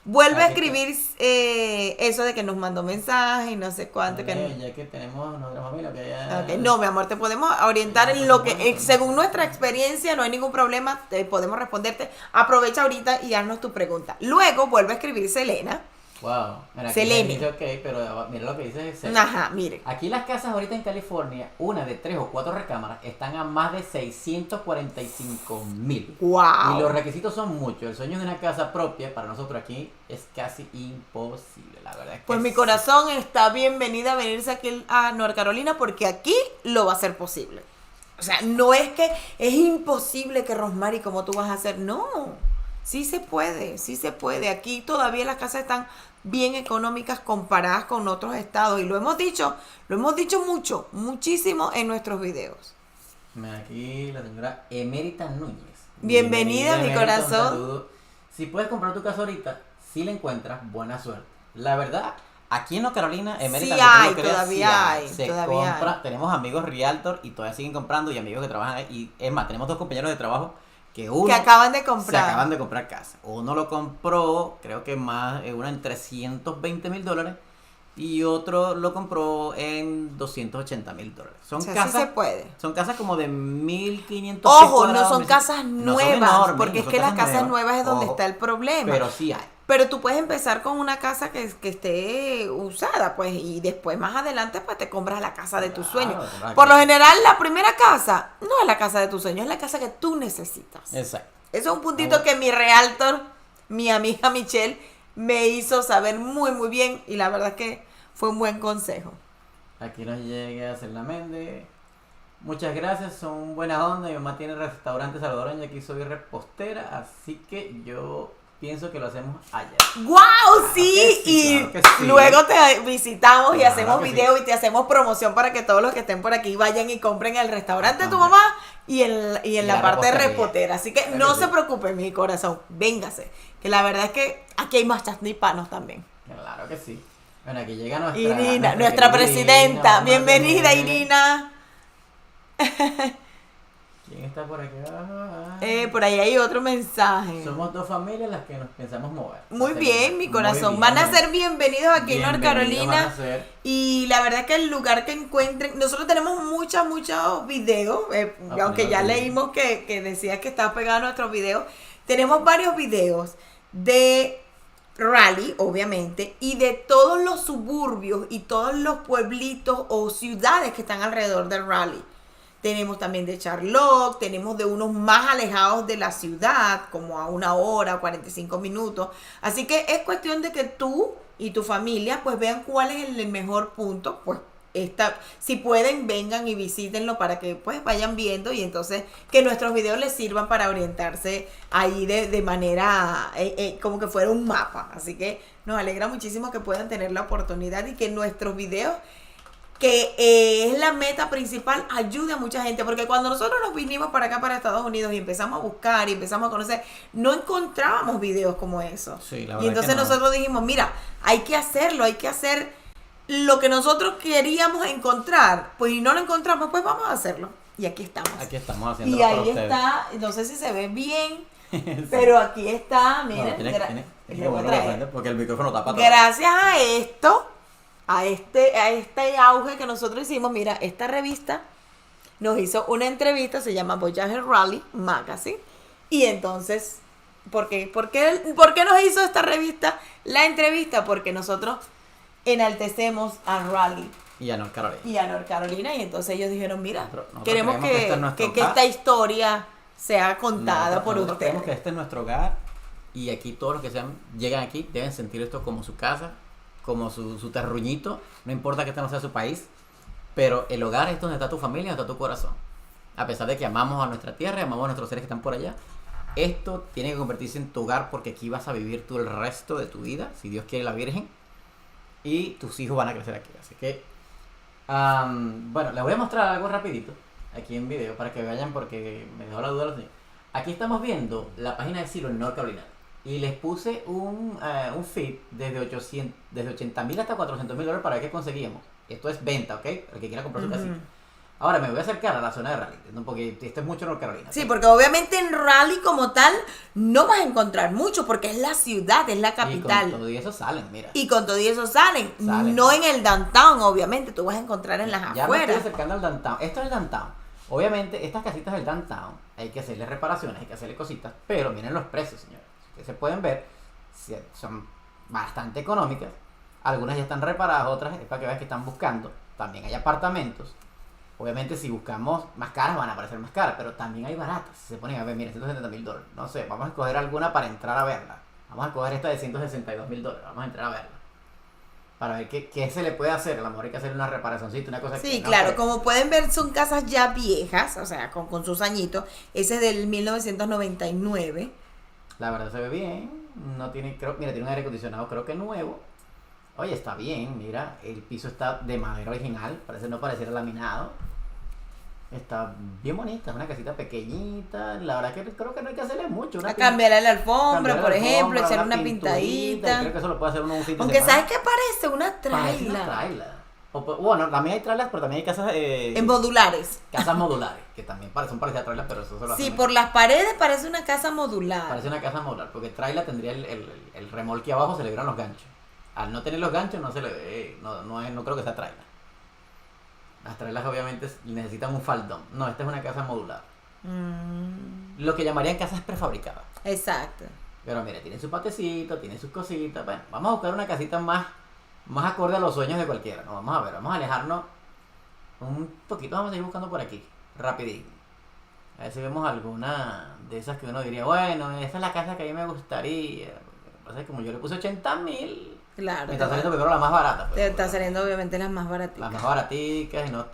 Vuelve a escribir eso de que nos mandó mensaje y no sé cuánto. Ya que tenemos nuestra familia que ya... Okay. No, mi amor, te podemos orientar en lo que, según nuestra experiencia, no hay ningún problema, te podemos responderte. Aprovecha ahorita y haznos tu pregunta. Luego vuelve a escribir Selena. Wow, mira, Selene. Dice, ok, pero mira lo que dice Selene. Ajá, mire. Aquí las casas ahorita en California, una de 3 o 4 recámaras, están a más de 645,000. Wow. Y los requisitos son muchos. El sueño de una casa propia para nosotros aquí es casi imposible, la verdad. Es que Pues mi corazón está bienvenida a venirse aquí a North Carolina porque aquí lo va a ser posible. O sea, no es que es imposible que Rosmary, como tú vas a hacer, no. Sí se puede, sí se puede. Aquí todavía las casas están bien económicas comparadas con otros estados y lo hemos dicho muchísimo en nuestros videos. Aquí la señora Emérita Núñez. Bienvenida, mi Emérita, corazón. un saludo. Si puedes comprar tu casa ahorita, si la encuentras, buena suerte. La verdad, aquí en North Carolina, Emérita, sí aunque hay, tú lo creas, todavía hay, Se todavía compra, hay. tenemos amigos realtor y todavía siguen comprando y amigos que trabajan ahí. Y es más, tenemos 2 compañeros de trabajo que acaban de se comprar. acaban de comprar casa. Uno lo compró, creo que más, uno en $320,000 y otro lo compró en $280,000. Son O sea, casas, sí se puede. son casas como de 1,500 Ojo, no cuadrados, son casas no son nuevas, enormes, porque no es son que las casas nuevas es donde ojo, está el problema. pero sí hay. Pero tú puedes empezar con una casa que esté usada, pues, y después más adelante, pues, te compras la casa de tus sueños. Por lo general, la primera casa no es la casa de tus sueños, es la casa que tú necesitas. Exacto. Eso es un puntito que mi realtor, mi amiga Michelle, me hizo saber muy, muy bien, y la verdad es que fue un buen consejo. Aquí nos llega Selena Méndez. Muchas gracias, son buena onda. Mi mamá tiene restaurante salvadoreño y aquí soy repostera, así que yo pienso que lo hacemos allá. ¡Wow! Sí, sí, claro que sí. Luego te visitamos y Claro hacemos que video sí. y te hacemos promoción para que todos los que estén por aquí vayan y compren el restaurante de tu mamá y en la parte de repostera. Así que no se preocupen, mi corazón, véngase. Que la verdad es que aquí hay más chasnipanos también. Claro que sí. Bueno, aquí llega nuestra Irina, nuestra presidenta. Irina, Bienvenida, Irina. ¿Quién está por aquí? Por ahí hay otro mensaje. Somos 2 familias las que nos pensamos mover. Muy Selena. bien, mi corazón. Muy Van a bien. ser bienvenidos aquí en North Bienvenidos van Carolina. a ser. Y la verdad es que el lugar que encuentren, nosotros tenemos muchos videos, aunque ya leímos que decía que estaba pegado a nuestros videos, tenemos varios videos de Raleigh, obviamente, y de todos los suburbios y todos los pueblitos o ciudades que están alrededor de Raleigh. Tenemos también de Charlotte, tenemos de unos más alejados de la ciudad, como a 1 hora, 45 minutos. Así que es cuestión de que tú y tu familia pues vean cuál es el mejor punto. Pues si pueden, vengan y visítenlo para que pues vayan viendo y entonces que nuestros videos les sirvan para orientarse ahí de manera como que fuera un mapa. Así que nos alegra muchísimo que puedan tener la oportunidad y que nuestros videos, que es la meta principal, ayude a mucha gente, porque cuando nosotros nos vinimos para acá, para Estados Unidos, y empezamos a buscar y empezamos a conocer, no encontrábamos videos como eso. Sí, la y verdad entonces que no. nosotros dijimos, mira, hay que hacerlo, hay que hacer lo que nosotros queríamos encontrar, pues y no lo encontramos, pues vamos a hacerlo. Y aquí estamos. Aquí estamos haciendo Y ahí está, no sé si se ve bien, Sí. pero aquí está, No, miren. tienes que ponerlo de frente porque el micrófono tapa todo. Gracias a esto, a este auge que nosotros hicimos, mira, esta revista nos hizo una entrevista, se llama Voyager Raleigh Magazine, y entonces, ¿por qué nos hizo esta revista la entrevista? Porque nosotros enaltecemos a Raleigh Y a North Carolina. y a North Carolina, y entonces ellos dijeron, mira, Nosotros queremos creemos que este es nuestro que hogar. esta historia sea contada por Nosotros ustedes. creemos que este es nuestro hogar y aquí todos los que llegan aquí deben sentir esto como su casa, como su terruñito, no importa que este no sea su país, pero el hogar es donde está tu familia, donde está tu corazón. A pesar de que amamos a nuestra tierra, amamos a nuestros seres que están por allá, esto tiene que convertirse en tu hogar porque aquí vas a vivir tú el resto de tu vida, si Dios quiere la Virgen, y tus hijos van a crecer aquí. Así que Bueno, les voy a mostrar algo rapidito aquí en video para que vayan porque me dejó la duda los niños. Aquí estamos viendo la página de Silo en North Carolina y les puse un feed desde 80,000 hasta $400,000 para ver qué conseguíamos. Esto es venta, ¿ok? El que quiera comprar su casita. Ahora me voy a acercar a la zona de Raleigh, ¿no? Porque esto es mucho North Carolina. Sí, porque obviamente en Raleigh como tal no vas a encontrar mucho porque es la ciudad, es la capital. Y con todo y eso salen, mira. Y con todo y eso salen. No en el downtown, obviamente, tú vas a encontrar en las Ya afueras. me estoy acercando al downtown. Esto es el downtown. Obviamente, estas casitas del downtown hay que hacerle reparaciones, hay que hacerle cositas, pero miren los precios, señores. Ustedes se pueden ver, son bastante económicas. Algunas ya están reparadas, otras es para que vean que están buscando. También hay apartamentos. Obviamente, si buscamos más caras, van a aparecer más caras, pero también hay baratas. Se ponen a ver, miren, $170,000. No sé, vamos a escoger alguna para entrar a verla. Vamos a escoger esta de $162,000. Vamos a entrar a verla. Para ver qué se le puede hacer. A lo mejor hay que hacer una reparacióncita, una cosa Sí, que no, claro, pero como pueden ver son casas ya viejas, o sea, con sus añitos. Ese es del 1999. la verdad se ve bien. No tiene, mira, tiene un aire acondicionado, creo que nuevo. Oye, está bien, mira, el piso está de madera original, no pareciera laminado. Está bien bonita, es una casita pequeñita. La verdad que creo que no hay que hacerle mucho. A cambiarle la alfombra, cambiarle por la ejemplo, alfombra, echar una pinturita, pintadita. Creo que eso lo puede hacer uno un fin de Aunque semana. ¿sabes qué parece? Una Parece una traila. traila. Bueno, también hay trailas, pero también hay casas En modulares. casas modulares, que también son parecidas a trailas, pero eso se lo Sí, hacen. por las paredes parece una casa modular. Parece una casa modular, porque traila tendría el remolque abajo, se le vieron los ganchos. Al no tener los ganchos no se le ve, no creo que sea traila. Las trailas obviamente necesitan un faldón. No, esta es una casa modular. Lo que llamarían casas prefabricadas. Exacto. Pero mire, tiene su patecito, tiene sus cositas. Bueno, vamos a buscar una casita más acorde a los sueños de cualquiera. No, vamos a ver, vamos a alejarnos un poquito. Vamos a seguir buscando por aquí, rapidito. A ver si vemos alguna de esas que uno diría, bueno, esa es la casa que a mí me gustaría. Lo que pasa es que como yo le puse 80,000, Claro. me está saliendo primero la más barata. Te Pero, está saliendo obviamente las más baratitas. las más baraticas y no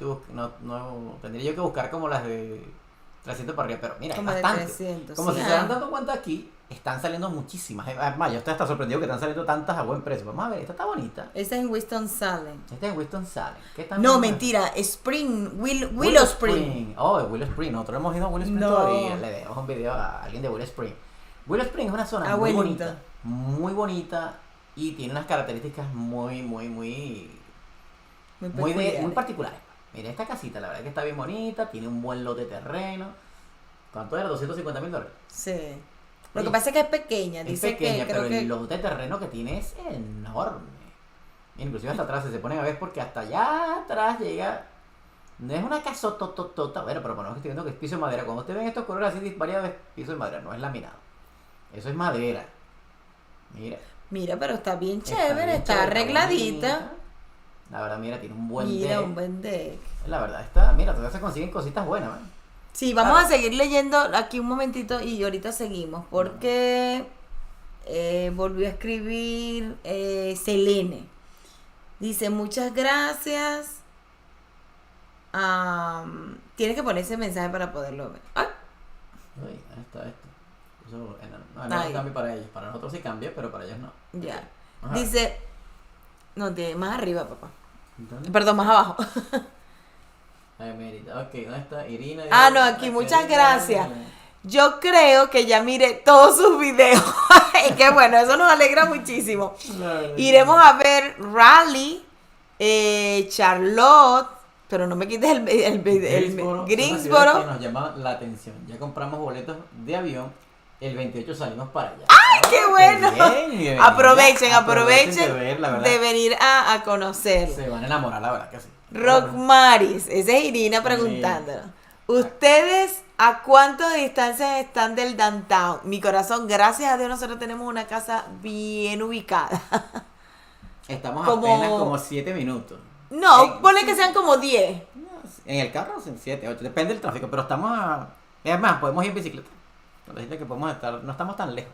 tendría yo que buscar como las de 300 para arriba, pero mira, Como hay de bastantes. 300, Como sí, si se dan dando cuenta aquí, están saliendo muchísimas. Además, yo estoy hasta sorprendido que están saliendo tantas a buen precio. Vamos a ver, esta está bonita. Esa es en Winston-Salem. Esta es en Winston-Salem. ¿Qué tan No, buena? mentira, Willow Spring. Oh, de Willow Spring. Nosotros hemos ido a Willow Spring No. todavía. Le debemos un video a alguien de Willow Spring. Willow Spring es una zona muy Abuelita. bonita. Muy bonita. Y tiene unas características muy peculiares. particulares. Mira, esta casita, la verdad que está bien bonita. Tiene un buen lote de terreno. ¿Cuánto era? $250,000. Sí. Lo Sí. que pasa es que es pequeña. Es Dice pequeña, que creo pero que el lote de terreno que tiene es enorme. Inclusive hasta atrás, si se ponen a ver, porque hasta allá atrás llega. No es una casa tototota. Bueno, pero bueno, estoy viendo que es piso de madera. Cuando ustedes ven estos colores así variados, es piso de madera, no es laminado. Eso es madera. Mira. Mira, pero está bien Está chévere, bien está chévere, arregladita. bonita. La verdad, mira, tiene un buen Mira, deck. un buen deck. La verdad está, mira, todavía se consiguen cositas buenas, ¿eh? Sí, vamos Claro. a seguir leyendo aquí un momentito y ahorita seguimos porque volvió a escribir Selene. Dice, muchas gracias. Tienes que poner ese mensaje para poderlo ver. ¡Ay! Uy, ahí está esto. Eso, no Ahí. cambia para ellos. Para nosotros sí cambia, pero para ellos no. Ya. Ajá. Dice, no, más arriba, papá. Entonces, Perdón, más abajo. Merita. Ok, ¿dónde está Irina? Ah, no, aquí, muchas gracias. Yo creo que ya miré todos sus videos. Y que bueno, eso nos alegra muchísimo. Iremos a ver Raleigh, Charlotte, pero no me quites el Greensboro. Greensboro. Que nos llama la atención. Ya compramos boletos de avión. El 28 salimos para allá. ¡Ay, qué bueno! Bien, bienvenida. Aprovechen de ver, la verdad. de venir a conocer. Se van a enamorar, la verdad que sí. Rock Maris, esa es Irina preguntándonos. ¿Ustedes a cuánto de distancia están del downtown? Mi corazón, gracias a Dios, nosotros tenemos una casa bien ubicada. Estamos Como- apenas como 7 minutos. No, ponle que sean como 10. En el carro son 7, 8, depende del tráfico, pero estamos a... Es más, podemos ir en bicicleta. Nos dice que podemos estar, no estamos tan lejos.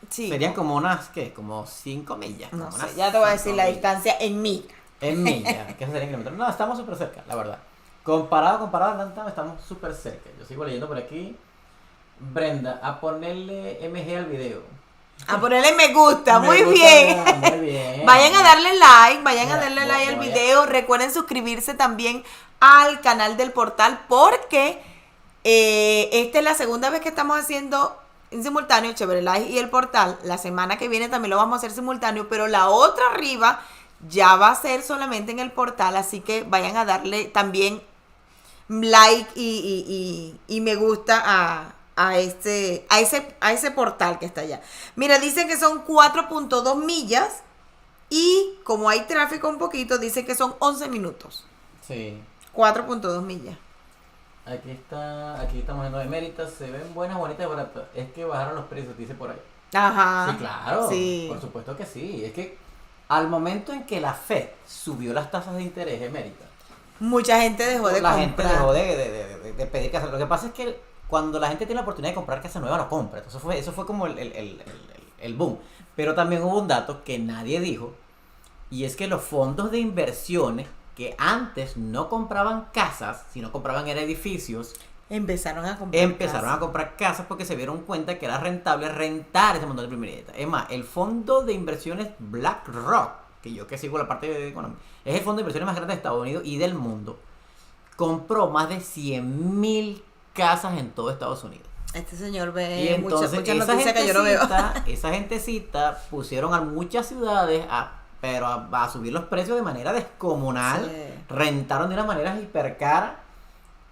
Sí. Serían como unas, ¿qué? Como 5 millas. No como sé, unas ya te voy a 5 decir la millas. distancia en mí. En millas, que eso sería kilómetros. No, estamos súper cerca, la verdad. Comparado al downtown, estamos súper cerca. Yo sigo leyendo por aquí. Brenda, a ponerle MG al video. A ponerle me gusta, Me muy gusta, bien. muy bien. Vayan a darle like, vayan a Mira, darle like al voy a- video. Recuerden suscribirse también al canal del portal porque esta es la segunda vez que estamos haciendo en simultáneo Chévere Live y el portal. La semana que viene también lo vamos a hacer simultáneo, pero la otra arriba ya va a ser solamente en el portal, así que vayan a darle también like y me gusta a ese portal que está allá. Mira, dicen que son 4.2 millas y como hay tráfico un poquito, dice que son 11 minutos. Sí. 4.2 millas. Aquí estamos viendo de Méritas, se ven buenas, bonitas y baratas. Es que bajaron los precios, dice por ahí. Ajá. Sí, claro. Sí. Por supuesto que sí. Es que al momento en que la Fed subió las tasas de interés en Méritas, Mucha gente dejó de la comprar. gente dejó de pedir casa. Lo que pasa es que cuando la gente tiene la oportunidad de comprar casa nueva, lo compra. Entonces eso fue como el boom. Pero también hubo un dato que nadie dijo, y es que los fondos de inversiones que antes no compraban casas, sino compraban era edificios, Empezaron a comprar casas porque se dieron cuenta que era rentable rentar ese montón de primeritas. Es más, el fondo de inversiones BlackRock, que sigo la parte de economía, es el fondo de inversiones más grande de Estados Unidos y del mundo, compró más de 100.000 casas en todo Estados Unidos. Este señor Y ve entonces muchas noticias que yo no veo. esa gentecita pusieron a muchas ciudades a subir los precios de manera descomunal. Sí. Rentaron de una manera hiper cara.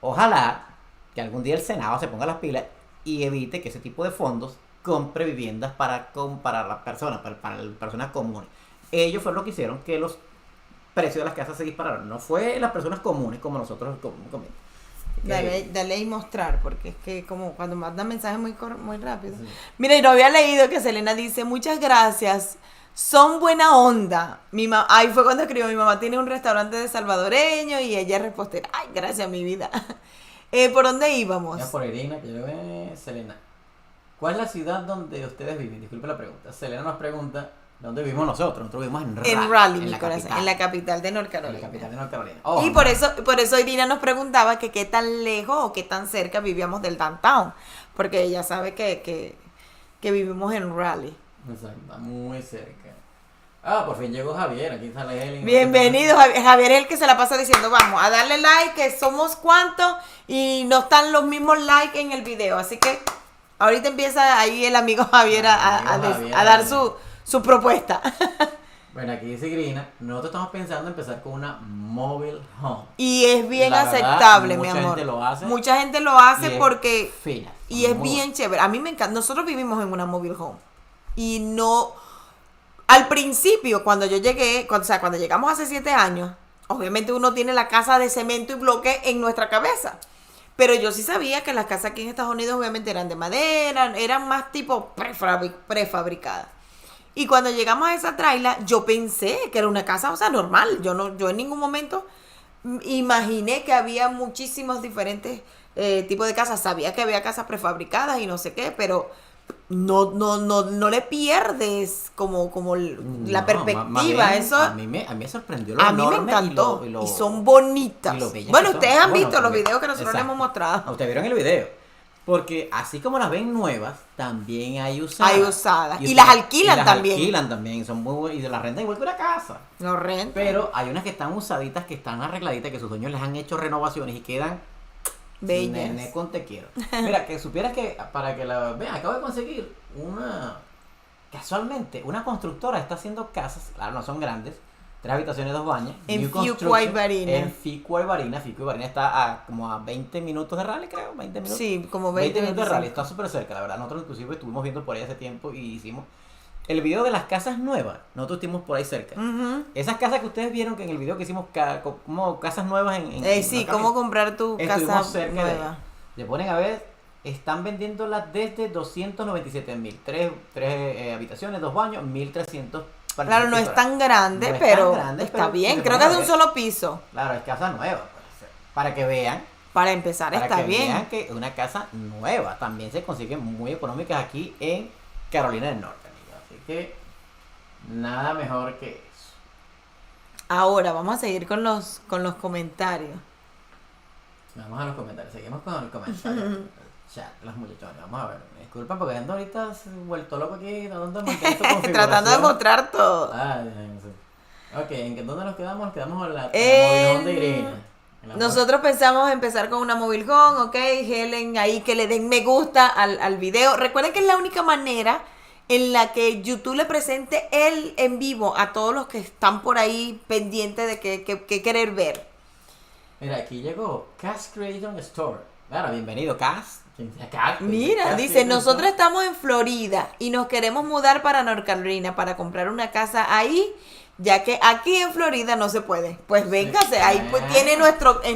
Ojalá que algún día el Senado se ponga las pilas y evite que ese tipo de fondos compre viviendas para las personas, para las personas comunes. Ellos fueron lo que hicieron que los precios de las casas se dispararon. No fue las personas comunes como nosotros Dale y mostrar, porque es que como cuando mandan mensajes muy rápido. Sí. Mira, y no había leído que Selena dice, muchas gracias, son buena onda. Ahí fue cuando escribió, mi mamá tiene un restaurante de salvadoreño y ella es repostera. Ay, gracias, mi vida. ¿Por dónde íbamos? Ya por Irina, que yo Selena. ¿Cuál es la ciudad donde ustedes viven? Disculpe la pregunta. Selena nos pregunta, ¿dónde vivimos nosotros? Nosotros vivimos en Raleigh. En Raleigh, mi la corazón, capital. en la capital de North En Carolina. la capital de North Carolina. Y por eso Irina nos preguntaba que qué tan lejos o qué tan cerca vivíamos del downtown, porque ella sabe que vivimos en Raleigh. Exacto, muy cerca. Por fin llegó Javier, aquí sale él. Bienvenido, Javier es el que se la pasa diciendo, vamos a darle like, que somos cuantos y no están los mismos likes en el video, así que ahorita empieza ahí el amigo Javier a dar su propuesta. Bueno, aquí dice Grina, nosotros estamos pensando en empezar con una mobile home. Y es bien La verdad, aceptable, mi mucha amor. gente lo hace. Mucha gente lo hace Y porque... es fina, Y es muy bien chévere. A mí me encanta. Nosotros vivimos en una mobile home. Y no... Al principio, cuando llegamos hace 7 años, obviamente uno tiene la casa de cemento y bloque en nuestra cabeza. Pero yo sí sabía que las casas aquí en Estados Unidos obviamente eran de madera, eran más tipo prefabricadas. Y cuando llegamos a esa traila, yo pensé que era una casa, o sea, normal. Yo en ningún momento imaginé que había muchísimos diferentes tipos de casas. Sabía que había casas prefabricadas y no sé qué, pero no le pierdes como la perspectiva. Eso a mí me sorprendió lo a mí me enorme encantó. y Y son bonitas. y lo bellas Bueno, que son. ustedes han Bueno, visto los porque- videos que nosotros les exacto. hemos mostrado. Ustedes vieron el video. Porque así como las ven nuevas, también hay usadas. Hay usadas. Y ustedes- las alquilan y las también. alquilan también. Son muy buenas. Y de la renta igual que una casa. Los rentan. Pero hay unas que están usaditas, que están arregladitas, que sus dueños les han hecho renovaciones y quedan Bellas. nene con te quiero. Mira, que supieras que para que la vean, acabo de conseguir casualmente, una constructora está haciendo casas, claro, no son grandes, 3 habitaciones, 2 baños. En New Fuqua y construction, Barina. En Fuqua y Barina. Fuqua y Barina está como a 20 minutos de Raleigh, creo, 20 minutos. Sí, como 20 minutos de 25. Raleigh, está súper cerca, la verdad. Nosotros inclusive estuvimos viendo por ahí hace tiempo y hicimos el video de las casas nuevas. Nosotros estuvimos por ahí cerca. Ujú. Esas casas que ustedes vieron que en el video que hicimos como casas nuevas en Sí, North cómo Carolina, comprar tu casa estuvimos cerca de nueva. ella. Le ponen a ver, están vendiéndolas desde 297.000. 3 habitaciones, 2 baños, 1.300. Claro, no es tan grande, No es pero tan grande, está pero bien. si te Creo que es de pones un a ver- solo piso. Claro, es casa nueva, pues, para que vean. Para empezar, Para está que bien. vean que una casa nueva también se consigue muy económicas aquí en Carolina del Norte, amigos. Así que nada mejor que eso. Ahora, vamos a seguir con los comentarios. Vamos a los comentarios, seguimos con el comentario. chat, las muchachones. Vamos a ver. Disculpa porque ando ahorita vuelto loco aquí, tratando de montar esta configuración. Tratando de mostrar todo. Ay, no sé. Ok, ¿dónde nos quedamos? Nos quedamos en la movilhome de Irina. Nosotros pensamos empezar con una mobile home, ok, Helen, ahí que le den me gusta al video. Recuerden que es la única manera en la que YouTube le presente el en vivo a todos los que están por ahí pendientes de que querer ver. Mira, aquí llegó Cash Creation Store. Claro, bienvenido, Cash. Mira, dice, nosotros estamos en Florida y nos queremos mudar para North Carolina para comprar una casa ahí, ya que aquí en Florida no se puede. Pues véngase, ahí pues tiene en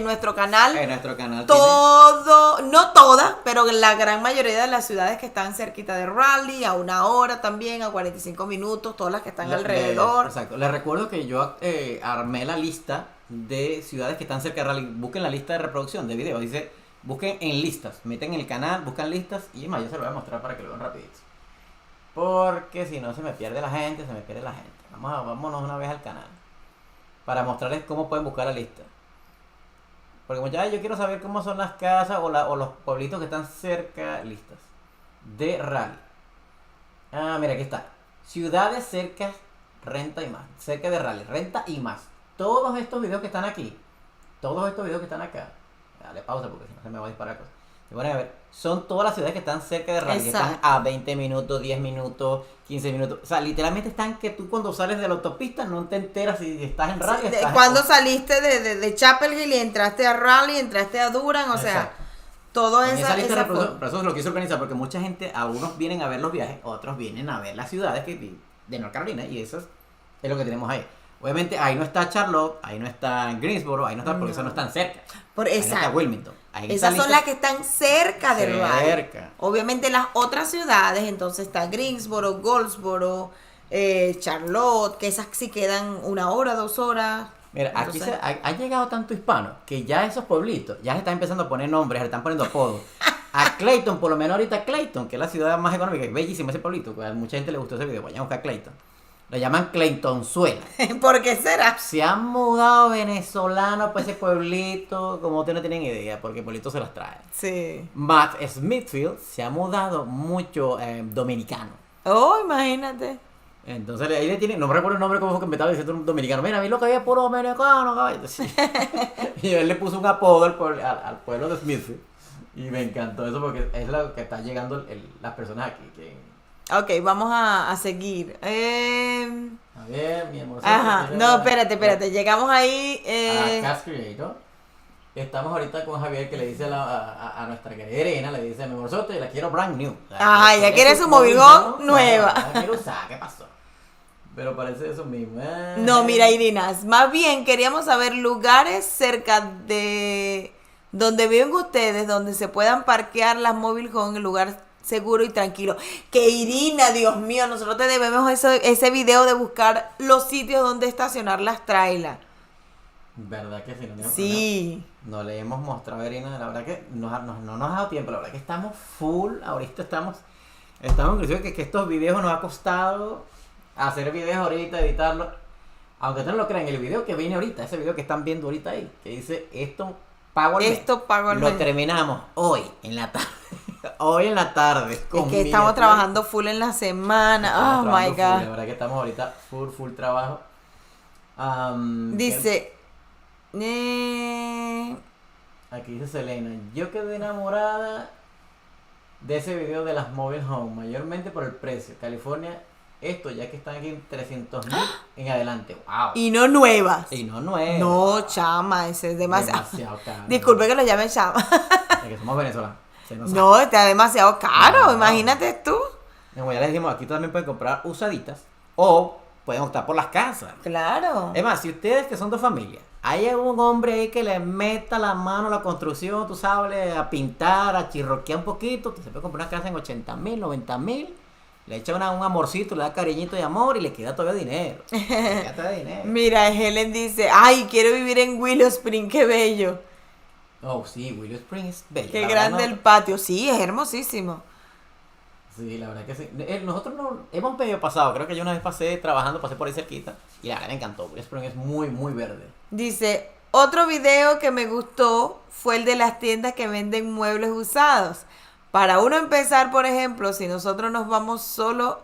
nuestro canal. En nuestro canal todo, no todas, pero la gran mayoría de las ciudades que están cerquita de Raleigh, a 1 hora también, a 45 minutos, todas las que están alrededor. Exacto. Les recuerdo que yo armé la lista de ciudades que están cerca de Raleigh. Busquen la lista de reproducción de video. Dice, busquen en listas. Meten en el canal, buscan listas y más, yo se lo voy a mostrar para que lo vean rapidito. Porque si no se me pierde la gente, Vámonos una vez al canal para mostrarles cómo pueden buscar la lista. Porque muchachos, yo quiero saber cómo son las casas o los pueblitos que están cerca, listas de Raleigh. Ah, mira, aquí está. Ciudades cerca, renta y más. Cerca de Raleigh, renta y más. Todos estos videos que están aquí, todos estos videos que están acá, dale pausa porque si no se me va a disparar cosas. Se van a ver, son todas las ciudades que están cerca de Raleigh, que están a 20 minutos, 10 minutos, 15 minutos. O sea, literalmente están que tú cuando sales de la autopista no te enteras si estás en Raleigh. Sí, cuando saliste de Chapel Hill y entraste a Raleigh, entraste a Durham, o sea, todo esa lista de reproducción. Pero eso es lo que hizo organizar, porque mucha gente, algunos vienen a ver los viajes, otros vienen a ver las ciudades de North Carolina, y eso es lo que tenemos ahí. Obviamente ahí no está Charlotte, ahí no está Greensboro, ahí no está, porque esas no están cerca. Ahí no está Wilmington. Esas son las que están cerca de Raleigh. Obviamente las otras ciudades, entonces está Greensboro, Goldsboro, Charlotte, que esas sí quedan 1 hora, 2 horas. Mira, entonces, aquí ha llegado tanto hispano que ya esos pueblitos ya se están empezando a poner nombres, se están poniendo apodos. A Clayton, por lo menos ahorita Clayton, que es la ciudad más económica, es bellísimo ese pueblito, pues a mucha gente le gustó ese video, vayan a buscar Clayton. Lo llaman Claytonzuela. ¿Por qué será? Se han mudado venezolanos para ese pueblito, como ustedes no tienen idea, porque el pueblito se las trae. Sí. Matt Smithfield se ha mudado mucho dominicano. Oh, imagínate. Entonces ahí le tienen, no me recuerdo el nombre como que me estaba diciendo un dominicano. Mira, a mí lo que había puro dominicano, caballo. Y él le puso un apodo al pueblo de Smithfield. Y me encantó eso porque es lo que está llegando las personas aquí. Ok, vamos a seguir. A ver, mi amor. Ajá, no, espérate. Llegamos ahí. A Cash Creator. Estamos ahorita con Javier que le dice a nuestra querida Irina, le dice, mi amorzote, la quiero brand new. Ajá, ya quiere su movilhome nueva. La quiero usar, ¿qué pasó? Pero parece eso mismo. No, mira, Irina, más bien queríamos saber lugares cerca de donde viven ustedes, donde se puedan parquear las mobile home en lugar seguro y tranquilo. Que Irina, Dios mío, nosotros te debemos ese video de buscar los sitios donde estacionar las trailers. ¿Verdad que sí? Sí. No le hemos mostrado a Irina, la verdad que no nos ha dado tiempo, la verdad que estamos full, ahorita estamos inclusive que estos videos nos ha costado hacer videos ahorita, editarlos. Aunque ustedes no lo crean, el video que viene ahorita, ese video que están viendo ahorita ahí, que dice esto pago al mes, lo terminamos hoy en la tarde. Hoy en la tarde. Es que estamos trabajando full en la semana. Oh my God. La verdad que estamos ahorita full trabajo. Dice. Aquí dice Selena. Yo quedé enamorada de ese video de las mobile home, mayormente por el precio. California, ya que están aquí en 300,000 en adelante. Wow. Y no nuevas. No, chama, ese es demasiado caro. Disculpe que lo llame chama. Es que somos venezolanos. No, está demasiado caro, imagínate tú. Como ya les dijimos, aquí también pueden comprar usaditas o pueden optar por las casas. Claro. Es más, si ustedes que son dos familias, hay algún hombre ahí que le meta la mano a la construcción, tú sabes, a pintar, a chirroquear un poquito, se puede comprar una casa en 80,000, 90,000, le echa un amorcito, le da cariñito y amor y le queda todavía dinero. Mira, Helen dice, ay, quiero vivir en Willow Spring, qué bello. Oh, sí, Willow Spring es bello. Qué grande el patio, sí, es hermosísimo. Sí, la verdad que sí. Nosotros no hemos medio pasado, creo que yo una vez pasé por ahí cerquita y la verdad me encantó. Willow Spring es muy, muy verde. Dice, otro video que me gustó fue el de las tiendas que venden muebles usados. Para uno empezar, por ejemplo, si nosotros nos vamos solo,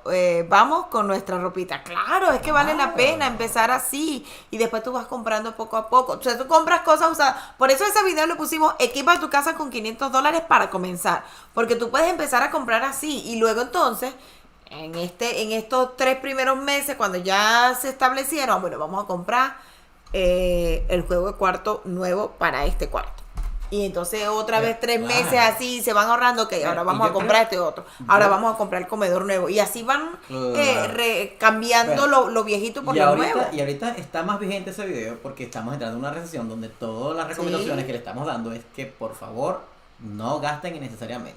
vamos con nuestra ropita. Claro, es que vale la pena empezar así y después tú vas comprando poco a poco. O sea, tú compras cosas usadas. Por eso ese video lo pusimos, equipa tu casa con $500 para comenzar. Porque tú puedes empezar a comprar así y luego entonces, en estos 3 primeros meses, cuando ya se establecieron, bueno, vamos a comprar el juego de cuarto nuevo para este cuarto. Y entonces otra vez 3 meses así se van ahorrando, ok, ahora vamos a comprar este otro, ahora vamos a comprar el comedor nuevo. Y así van cambiando lo viejito por lo nuevo. Y ahorita está más vigente ese video porque estamos entrando en una recesión donde todas las recomendaciones que le estamos dando es que por favor no gasten innecesariamente.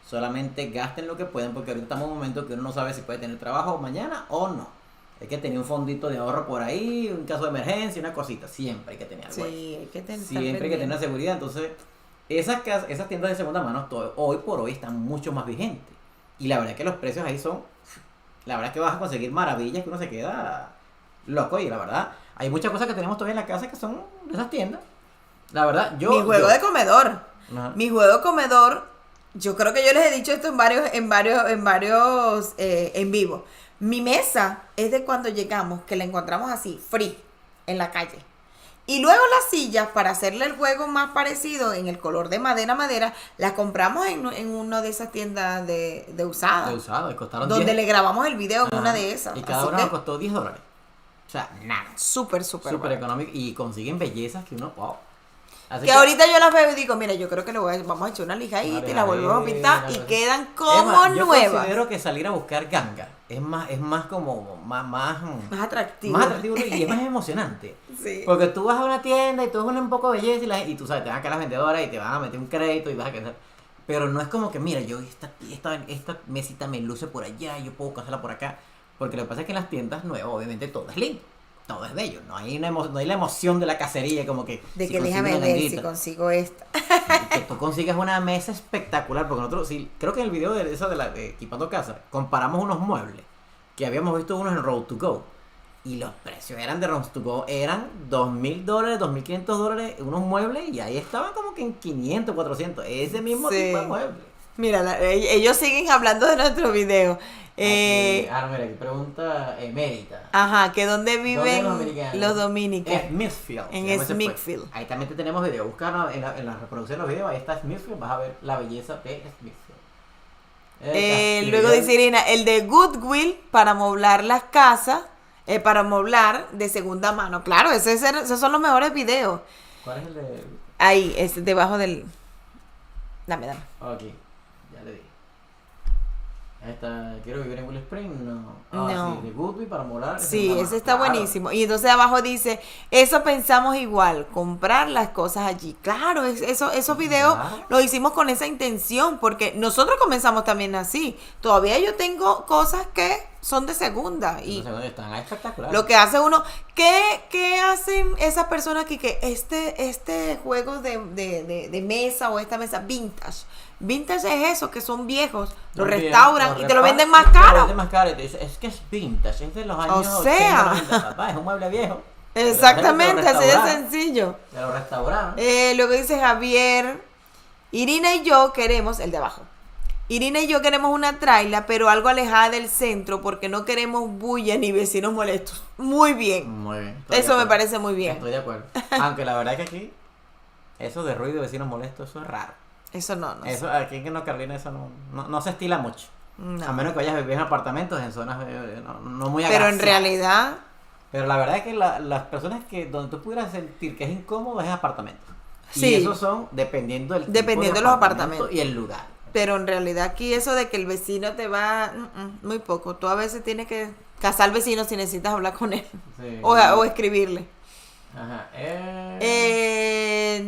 Solamente gasten lo que pueden porque ahorita estamos en un momento que uno no sabe si puede tener trabajo mañana o no. Hay que tener un fondito de ahorro por ahí, un caso de emergencia, una cosita. Siempre hay que tener algo. Sí, hay que tener. Siempre hay que tener seguridad. Entonces, esas tiendas de segunda mano hoy por hoy están mucho más vigentes. Y la verdad es que los precios ahí son... La verdad es que vas a conseguir maravillas que uno se queda loco. Y la verdad, hay muchas cosas que tenemos todavía en la casa que son de esas tiendas. La verdad, Mi juego de comedor. Ajá. Mi juego de comedor, yo creo que yo les he dicho esto en varios en vivo. Mi mesa es de cuando llegamos, que la encontramos así, free, en la calle. Y luego las sillas, para hacerle el juego más parecido, en el color de madera, las compramos en una de esas tiendas de usadas. De usadas, costaron donde 10. le grabamos el video en Ajá. una de esas. Y cada Así una que nos costó $10. O sea, nada. súper Súper económico. Y consiguen bellezas que uno... Wow. Así que ahorita yo las veo y digo, mira, yo creo que vamos a echar una lijadita y la volvemos a pintar y quedan como yo nuevas. considero que salir a buscar ganga es más como más Atractivo. más atractivo y es más emocionante. Sí. Porque tú vas a una tienda y tú ves un poco de belleza y tú sabes, te van a caer las vendedoras y te van a meter un crédito y vas a quedar. Pero no es como que, mira, yo esta mesita me luce por allá, yo puedo casarla por acá. Porque lo que pasa es que en las tiendas nuevas, obviamente, todo es lindo. Todo es bello, no hay la emoción de la cacería como que... De si que déjame consigo una ver si ganguita. consigo esta. Que tú consigas una mesa espectacular, porque nosotros, sí, creo que en el video de eso de Equipando Casa, comparamos unos muebles, que habíamos visto unos en Road to Go, y los precios eran de Road to Go, eran $2,000, $2,500, unos muebles, y ahí estaban como que en 500, 400, ese mismo Sí. tipo de muebles. Mira, ellos siguen hablando de nuestro video. Mira, aquí pregunta Emérita. Ajá, que ¿dónde viven los americanos? los dominicanos? Smithfield. En se llama ese Smithfield. pueblo. Ahí también tenemos video. Buscar en la reproducción de los videos. Ahí está Smithfield. Vas a ver la belleza de Smithfield. Luego dice Irina, el de Goodwill para amoblar las casas, para amoblar de segunda mano. Claro, esos son los mejores videos. ¿Cuál es el de...? Ahí, debajo del... Dame. Aquí, ya le di. Esta, quiero vivir en Will Spring, no. No. Sí, de Goodwill para morar. Sí, ese está buenísimo. Y entonces abajo dice, eso pensamos igual, comprar las cosas allí. Claro, esos videos Claro. los hicimos con esa intención, porque nosotros comenzamos también así. Todavía yo tengo cosas que son de segunda. Y Entonces, están espectaculares. lo que hace uno, ¿qué hacen esas personas aquí que este juego de mesa o esta mesa vintage? Vintage es eso, que son viejos, lo restauran y te lo venden más Te lo caro. venden más caro y te dicen, es que es vintage, es de los años O sea. 80, 90, papá, es un mueble viejo. Exactamente, Pero así de restauraron, sencillo. te lo restauraron. Luego dice Javier, Irina y yo queremos, el de abajo, Irina y yo queremos una traila, pero algo alejada del centro porque no queremos bulla ni vecinos molestos. Muy bien. Muy bien. Estoy de Eso me acuerdo. parece muy bien. Estoy de acuerdo. Aunque la verdad es que aquí, eso de ruido de vecinos molestos, eso es raro. Eso no Eso, aquí en North Carolina eso no se estila mucho. no. A menos que vayas a vivir en apartamentos en zonas no muy Pero en agraciadas. realidad, Pero la verdad es que las personas que donde tú pudieras sentir que es incómodo es en apartamentos. Sí. Y esos son dependiendo del tipo Dependiendo de los apartamentos. y el lugar. pero en realidad aquí eso de que el vecino te va, muy poco. Tú a veces tienes que cazar al vecino si necesitas hablar con él Sí. o escribirle. Ajá.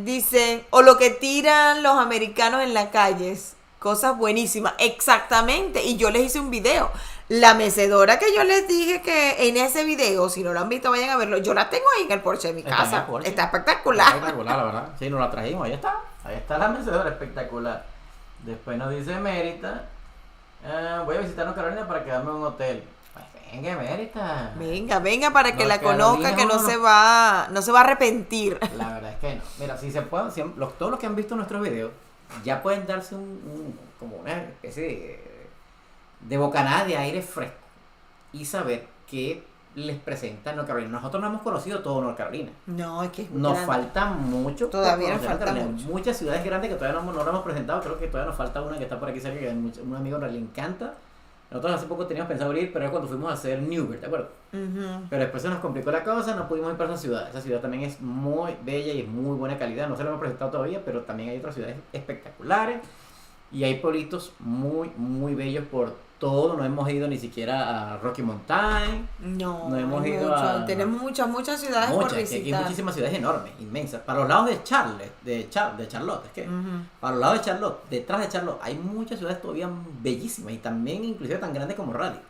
Dice, o lo que tiran los americanos en las calles, cosas buenísimas, exactamente, y yo les hice un video, la mecedora que yo les dije que en ese video, si no lo han visto vayan a verlo, yo la tengo ahí en el porche de mi Está en el casa, porche. está espectacular. Espectacular, la verdad. Sí, nos la trajimos, ahí está la mecedora espectacular. Después nos dice Mérita, voy a visitar North Carolina para quedarme en un hotel. Pues venga, Mérita. Venga para que North la conozca, Carolina que no uno se va a arrepentir. La verdad es que no. Mira, si se pueden, todos los que han visto nuestros videos, ya pueden darse como una especie de bocanada de aire fresco y saber qué les presenta North Carolina. Nosotros no hemos conocido todo North Carolina. No, es que es Nos grande. falta mucho. Todavía nos por conocer falta North Carolina. mucho. Muchas ciudades grandes que todavía no lo hemos presentado. Creo que todavía nos falta una que está por aquí cerca, que a un amigo le encanta. Nosotros hace poco teníamos pensado ir, pero es cuando fuimos a hacer Newberg, ¿de acuerdo? Ujú. Pero después se nos complicó la cosa, no pudimos ir para esa ciudad. Esa ciudad también es muy bella y es muy buena calidad. No se lo hemos presentado todavía, pero también hay otras ciudades espectaculares. Y hay pueblitos muy, muy bellos por todo. No hemos ido ni siquiera a Rocky Mountain. No hemos hay ido mucho. a... Tenemos muchas ciudades por Muchas, que aquí hay visitar. muchísimas ciudades enormes, inmensas. Para los lados de Charlotte, es que Ujú. para los lados de Charlotte, detrás de Charlotte, hay muchas ciudades todavía bellísimas y también inclusive tan grandes como Raleigh.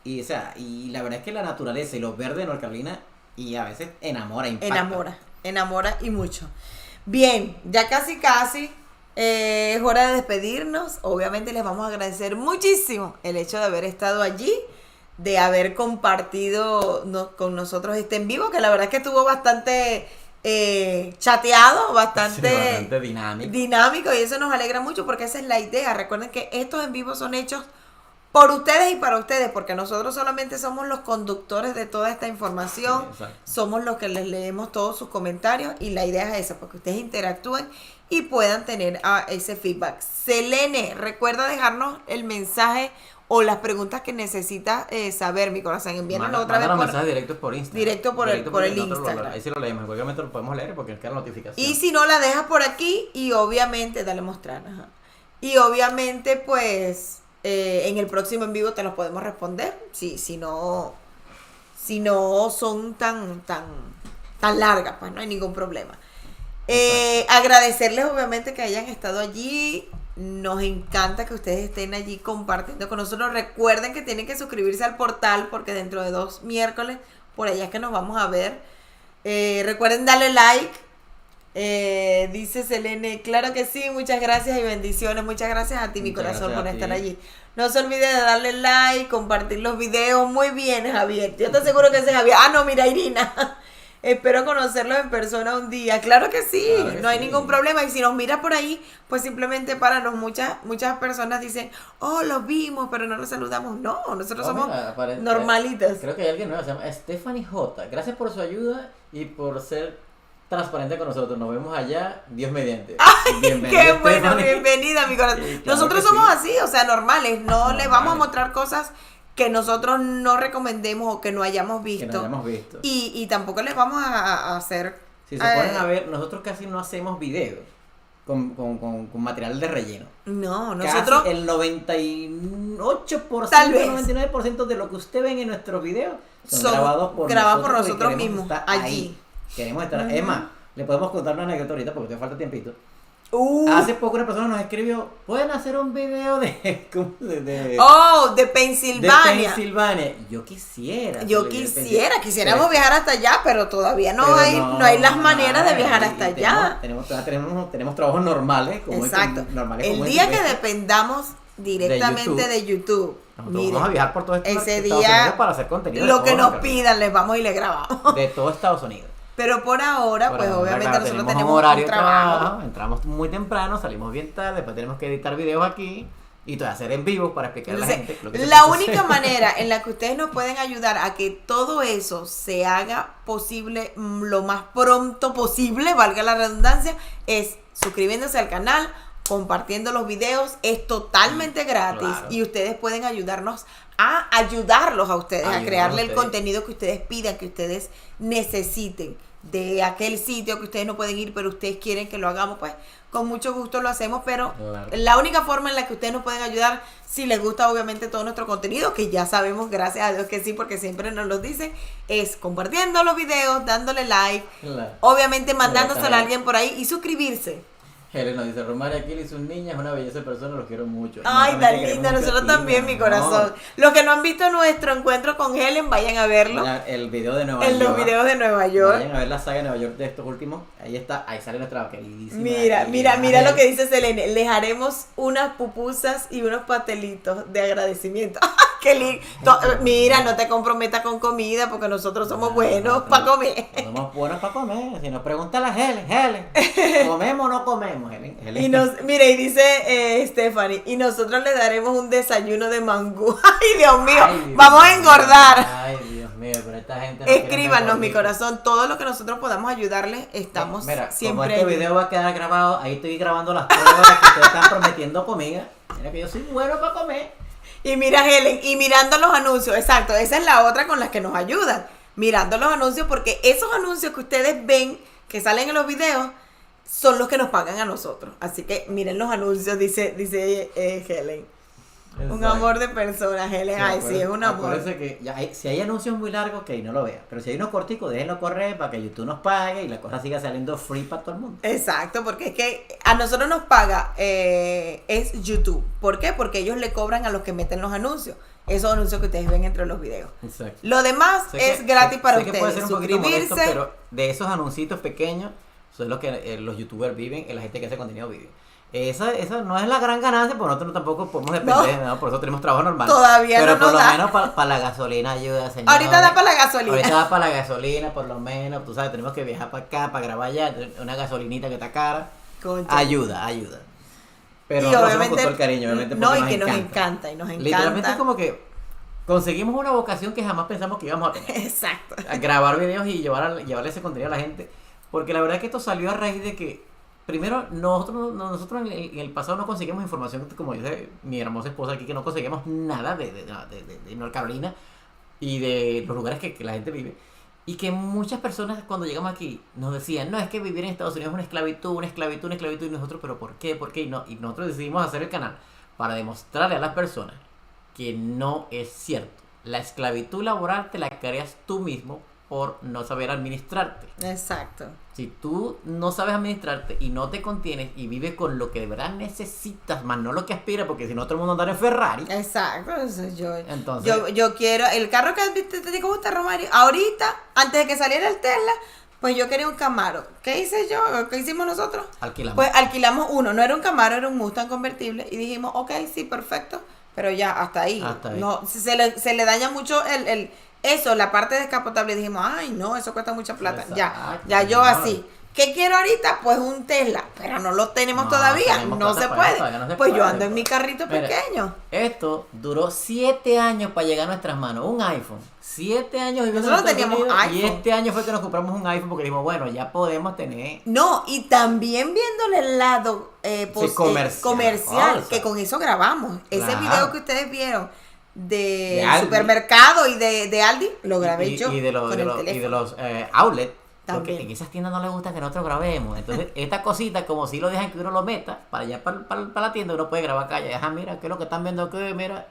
Y o sea, y la verdad es que la naturaleza y los verdes de North Carolina y a veces impacta. Enamora y mucho. Bien, ya casi es hora de despedirnos. Obviamente les vamos a agradecer muchísimo el hecho de haber estado allí, de haber compartido con nosotros este en vivo, que la verdad es que estuvo bastante chateado, bastante dinámico, y eso nos alegra mucho porque esa es la idea. Recuerden que estos en vivos son hechos por ustedes y para ustedes, porque nosotros solamente somos los conductores de toda esta información, Sí, somos los que les leemos todos sus comentarios, y la idea es esa, porque ustedes interactúen y puedan tener ese feedback. Selene, recuerda dejarnos el mensaje o las preguntas que necesitas saber, mi corazón. Envíanos otra vez los mensajes directos por Instagram. Directo por el Instagram. Ahí sí lo leemos, en cualquier momento lo podemos leer porque nos queda la notificación. Y si no, la dejas por aquí y obviamente, dale mostrar. Ajá. Y obviamente, pues, en el próximo en vivo te los podemos responder. Si no son tan largas, pues no hay ningún problema. Agradecerles obviamente que hayan estado allí. Nos encanta que ustedes estén allí compartiendo con nosotros. Recuerden que tienen que suscribirse al portal porque dentro de 2 miércoles por allá es que nos vamos a ver. Recuerden darle like. Dice Selene, claro que sí, muchas gracias y bendiciones. Muchas gracias a ti, mi corazón, por estar allí. No se olvide de darle like, compartir los videos. Muy bien, Javier. Yo te aseguro que ese es Javier. Ah, no, mira, Irina. Espero conocerlos en persona un día. Claro que sí, Claro que no hay sí. ningún problema. Y si nos mira por ahí, pues simplemente páranos. Muchas personas dicen, oh, los vimos, pero no los saludamos. No, nosotros somos normalitas. Creo que hay alguien nuevo, se llama Stephanie J. Gracias por su ayuda y por ser transparente con nosotros. Nos vemos allá, Dios mediante. Qué bueno, bienvenida, mi corazón. Sí, claro Nosotros que somos sí. así, o sea, normales. No Normales. les vamos a mostrar cosas que nosotros no recomendemos o que no hayamos visto. Que no hayamos visto. Y tampoco les vamos a hacer... Si se ponen a ver, nosotros casi no hacemos videos con material de relleno. No, nosotros... Casi el 98%, Tal vez. 99% de lo que usted ven en nuestros videos son Son grabados por grabados por nosotros nosotros y queremos mismos, estar allí. ahí. Queremos estar. Ujú. Es más, le podemos contar una anécdota ahorita porque te falta tiempito. Uh. Hace poco una persona nos escribió, ¿pueden hacer un video de Oh, de Pensilvania. Pensilvania? Yo quisiera. Yo quisiéramos viajar hasta allá, pero todavía no Pero hay las maneras de hay, viajar y hasta allá. Tenemos trabajos normales. Exacto. Normales El como día este. que dependamos directamente de YouTube, Nosotros miren, vamos a viajar por todo ese Estados día, Unidos para hacer contenido. lo de que todo nos North pidan les vamos y les grabamos. Carolina, de todo Estados Unidos. Pero por ahora, Por pues ahora, obviamente claro, nosotros un tenemos horario un de trabajo. Entramos muy temprano, salimos bien tarde, después tenemos que editar videos aquí y todo hacer en vivo para explicarle a la Entonces, gente lo que se la puede única hacer. manera en la que ustedes nos pueden ayudar a que todo eso se haga posible lo más pronto posible, valga la redundancia, es suscribiéndose al canal, compartiendo los videos, es totalmente gratis, Claro. y ustedes pueden ayudarnos a ayudarlos a ustedes, a Ayudarlos crearle a el ustedes. contenido que ustedes pidan, que ustedes necesiten, de aquel sitio que ustedes no pueden ir, pero ustedes quieren que lo hagamos, pues con mucho gusto lo hacemos, pero Claro. la única forma en la que ustedes nos pueden ayudar, si les gusta obviamente todo nuestro contenido, que ya sabemos, gracias a Dios que sí, porque siempre nos lo dicen, es compartiendo los videos, dándole like, Claro. obviamente mandándoselo a Claro. alguien por ahí y suscribirse. Helen nos dice, Romario Aquila y sus niñas es una belleza de persona, los quiero mucho. Ay, Nosotros tan te queremos linda, mucho a nosotros ti, también, mi corazón. Los que no han visto nuestro encuentro con Helen, vayan a verlo Vaya, el video de Nueva en York. los videos de Nueva York. Vayan a ver la saga de Nueva York de estos últimos. Ahí está, ahí sale nuestra queridísima. Mira lo que dice Selene. Les haremos unas pupusas y unos pastelitos de agradecimiento. Qué lindo. Mira, no te comprometas con comida porque nosotros somos buenos para comer. Somos buenos para comer. Si nos pregunta la Helen, ¿comemos o no comemos? tenemos, Helen. Y mire, y dice Stephanie, y nosotros le daremos un desayuno de mangú. Ay, Dios mío, Ay, vamos a Dios engordar. mío, ay, Dios mío, pero esta gente no quiere Escríbanos, ver mi gordito. corazón, todo lo que nosotros podamos ayudarles, estamos Mira, siempre como este allí. video va a quedar grabado, ahí estoy grabando las pruebas que ustedes están prometiendo comida. Mira que yo soy bueno para comer. Y mira, Helen, y mirando los anuncios, exacto, esa es la otra con la que nos ayudan, mirando los anuncios, porque esos anuncios que ustedes ven, que salen en los videos, son los que nos pagan a nosotros. Así que miren los anuncios, dice Helen. Un Exacto. amor de persona, Helen. Ay, sí, es un amor. Acuérdense que si hay anuncios muy largos, que no lo vean. Pero si hay unos corticos, déjenlo correr para que YouTube nos pague y la cosa siga saliendo free para todo el mundo. Exacto, porque es que a nosotros nos paga es YouTube. ¿Por qué? Porque ellos le cobran a los que meten los anuncios. Esos anuncios que ustedes ven entre los videos. Exacto. Lo demás es gratis para sé que puede ustedes. ser un poquito molesto, Suscribirse. pero de esos anuncios pequeños son los que los youtubers viven y la gente que hace contenido vive. Esa no es la gran ganancia, porque nosotros tampoco podemos depender, ¿no? Por eso tenemos trabajo normal. Todavía pero no por nos lo da. menos para la gasolina ayuda, señor. Ahorita da para la gasolina. Ahorita da para la gasolina, por lo menos, tú sabes, tenemos que viajar para acá, para grabar allá, una gasolinita que está cara. Concha. Ayuda. Pero Y nosotros obviamente, con todo el cariño, obviamente, no, porque y que nos encanta, y nos Literalmente es encanta. como que conseguimos una vocación que jamás pensamos que íbamos a tener. Exacto. A grabar videos y llevarle ese contenido a la gente. Porque la verdad es que esto salió a raíz de que, primero, nosotros en el pasado no conseguimos información, como dice mi hermosa esposa aquí, que no conseguimos nada de North Carolina y de los lugares que la gente vive. Y que muchas personas cuando llegamos aquí nos decían, no, es que vivir en Estados Unidos es una esclavitud. Y nosotros, ¿pero por qué? Y nosotros decidimos hacer el canal para demostrarle a las personas que no es cierto. La esclavitud laboral te la creas tú mismo por no saber administrarte. Exacto. Si tú no sabes administrarte y no te contienes y vives con lo que de verdad necesitas, más no lo que aspiras, porque si no todo el mundo anda en Ferrari. Exacto, eso es yo. Entonces, Yo quiero, el carro que te gusta, Romario, ahorita, antes de que saliera el Tesla, pues yo quería un Camaro. ¿Qué hice yo? ¿Qué hicimos nosotros? alquilamos. Pues alquilamos uno, no era un Camaro, era un Mustang convertible, y dijimos, ok, sí, perfecto, pero ya, hasta ahí. Hasta ahí. No, se le daña mucho eso, la parte descapotable, dijimos, ay, no, eso cuesta mucha plata. Exacto, Ya yo no. así. ¿Qué quiero ahorita? Pues un Tesla, pero no lo tenemos No todavía, tenemos no plata se para puede. eso, todavía no se Pues yo puede, ando en mi pues. carrito Mira, pequeño. Esto duró 7 años para llegar a nuestras manos. Un iPhone. 7 años viviendo Nosotros en Estados teníamos Unidos, y iPhone. este año fue que nos compramos un iPhone porque dijimos, bueno, ya podemos tener. No, y también viéndole el lado comercial, cosa. que con eso grabamos. Ese Claro. video que ustedes vieron De del Aldi. supermercado y de Aldi, lo grabé yo Y de los, con de el los, y de teléfono. los outlets. Porque También. en esas tiendas no les gusta que nosotros grabemos. Entonces, esta cosita, como si lo dejan que uno lo meta, para allá, para la tienda, uno puede grabar acá. Y, ajá, mira, ¿qué es lo que están viendo aquí? Mira,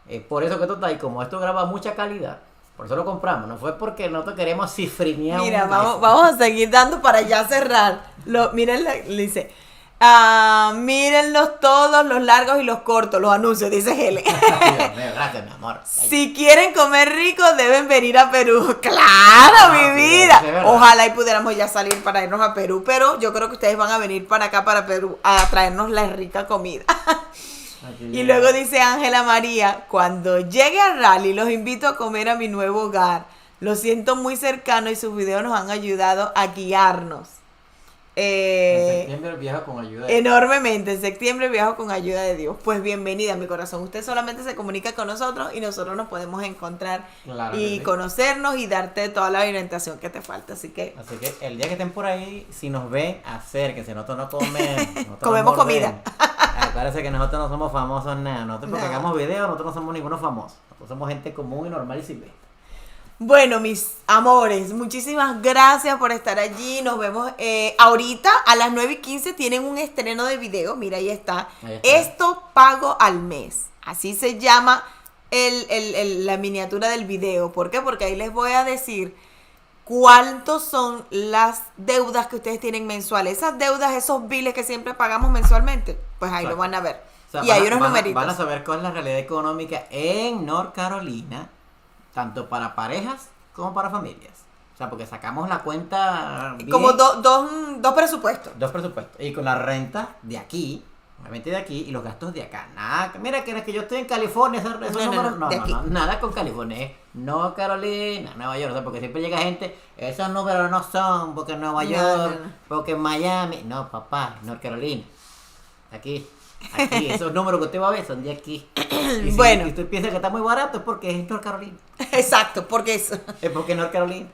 es por eso que esto está ahí. Como esto graba mucha calidad, por eso lo compramos. No fue porque nosotros queremos cifrinear. Mira, un vamos, iPhone. vamos a seguir dando para ya cerrar. Miren, le dice, mírenlos todos, los largos y los cortos, los anuncios, dice Helen. Dios mío, gracias, mi amor. Si quieren comer rico, deben venir a Perú. ¡Claro, mi sí, vida! es verdad. Ojalá y pudiéramos ya salir para irnos a Perú, pero yo creo que ustedes van a venir para acá, para Perú, a traernos la rica comida. Aquí Y ya. luego dice Ángela María, cuando llegue al rally, los invito a comer a mi nuevo hogar. Lo siento muy cercano y sus videos nos han ayudado a guiarnos. En septiembre viajo con ayuda. Enormemente, en septiembre viajo con ayuda de Dios. Pues bienvenida, mi corazón. Usted solamente se comunica con nosotros y nosotros nos podemos encontrar Claro y que sí. conocernos y darte toda la orientación que te falta. Así que Así que el día que estén por ahí, si nos ven, acérquense. Nosotros no comemos. nosotros Comemos nos comida. mordemos. Acuérdense que nosotros no somos famosos nada. Nosotros porque No. hagamos videos, nosotros no somos ninguno famoso. Nosotros somos gente común y normal y silvestre. bueno, mis amores, muchísimas gracias por estar allí. Nos vemos ahorita a las 9:15. Tienen un estreno de video. Mira, ahí está. Ahí está. Esto pago al mes. Así se llama la miniatura del video. ¿Por qué? Porque ahí les voy a decir cuántos son las deudas que ustedes tienen mensuales. Esas deudas, esos biles que siempre pagamos mensualmente, pues ahí Exacto. lo van a ver. O sea, y hay unos numeritos. van a saber cuál es la realidad económica en North Carolina, tanto para parejas como para familias. O sea, porque sacamos la cuenta bien, Como dos presupuestos. 2 presupuestos. Y con la renta de aquí, obviamente de aquí, y los gastos de acá. Nada, mira que yo estoy en California, esos No, números, de aquí. nada con California. No Carolina, Nueva York, o sea, porque siempre llega gente, esos números no son, porque en Nueva York, no. porque en Miami. No, papá, North Carolina. Aquí, esos números que usted va a ver son de aquí. Y si Bueno. usted piensa que está muy barato, es porque es North Carolina. Exacto, porque eso. Es porque es North Carolina.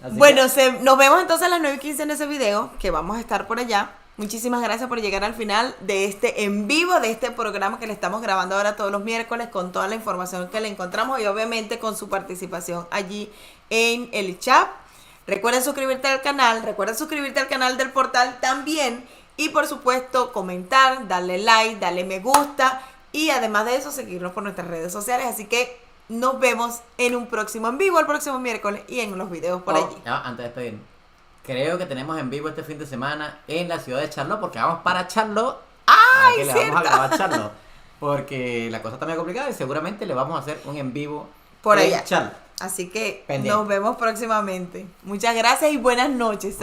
Así Bueno, que, nos vemos entonces a las 9:15 en ese video, que vamos a estar por allá. Muchísimas gracias por llegar al final de este en vivo, de este programa que le estamos grabando ahora todos los miércoles con toda la información que le encontramos y obviamente con su participación allí en el chat. Recuerda suscribirte al canal del portal también y por supuesto comentar, darle like, darle me gusta y además de eso seguirnos por nuestras redes sociales. Así que nos vemos en un próximo en vivo el próximo miércoles y en los videos por allí. Antes de despedirnos, creo que tenemos en vivo este fin de semana en la ciudad de Charlotte, porque vamos para Charlotte. ¡Ay, que le cierto! vamos a grabar Charlotte, porque la cosa está muy complicada y seguramente le vamos a hacer un en vivo Por en allá. Charlotte. Así que Pendiente. nos vemos próximamente. Muchas gracias y buenas noches.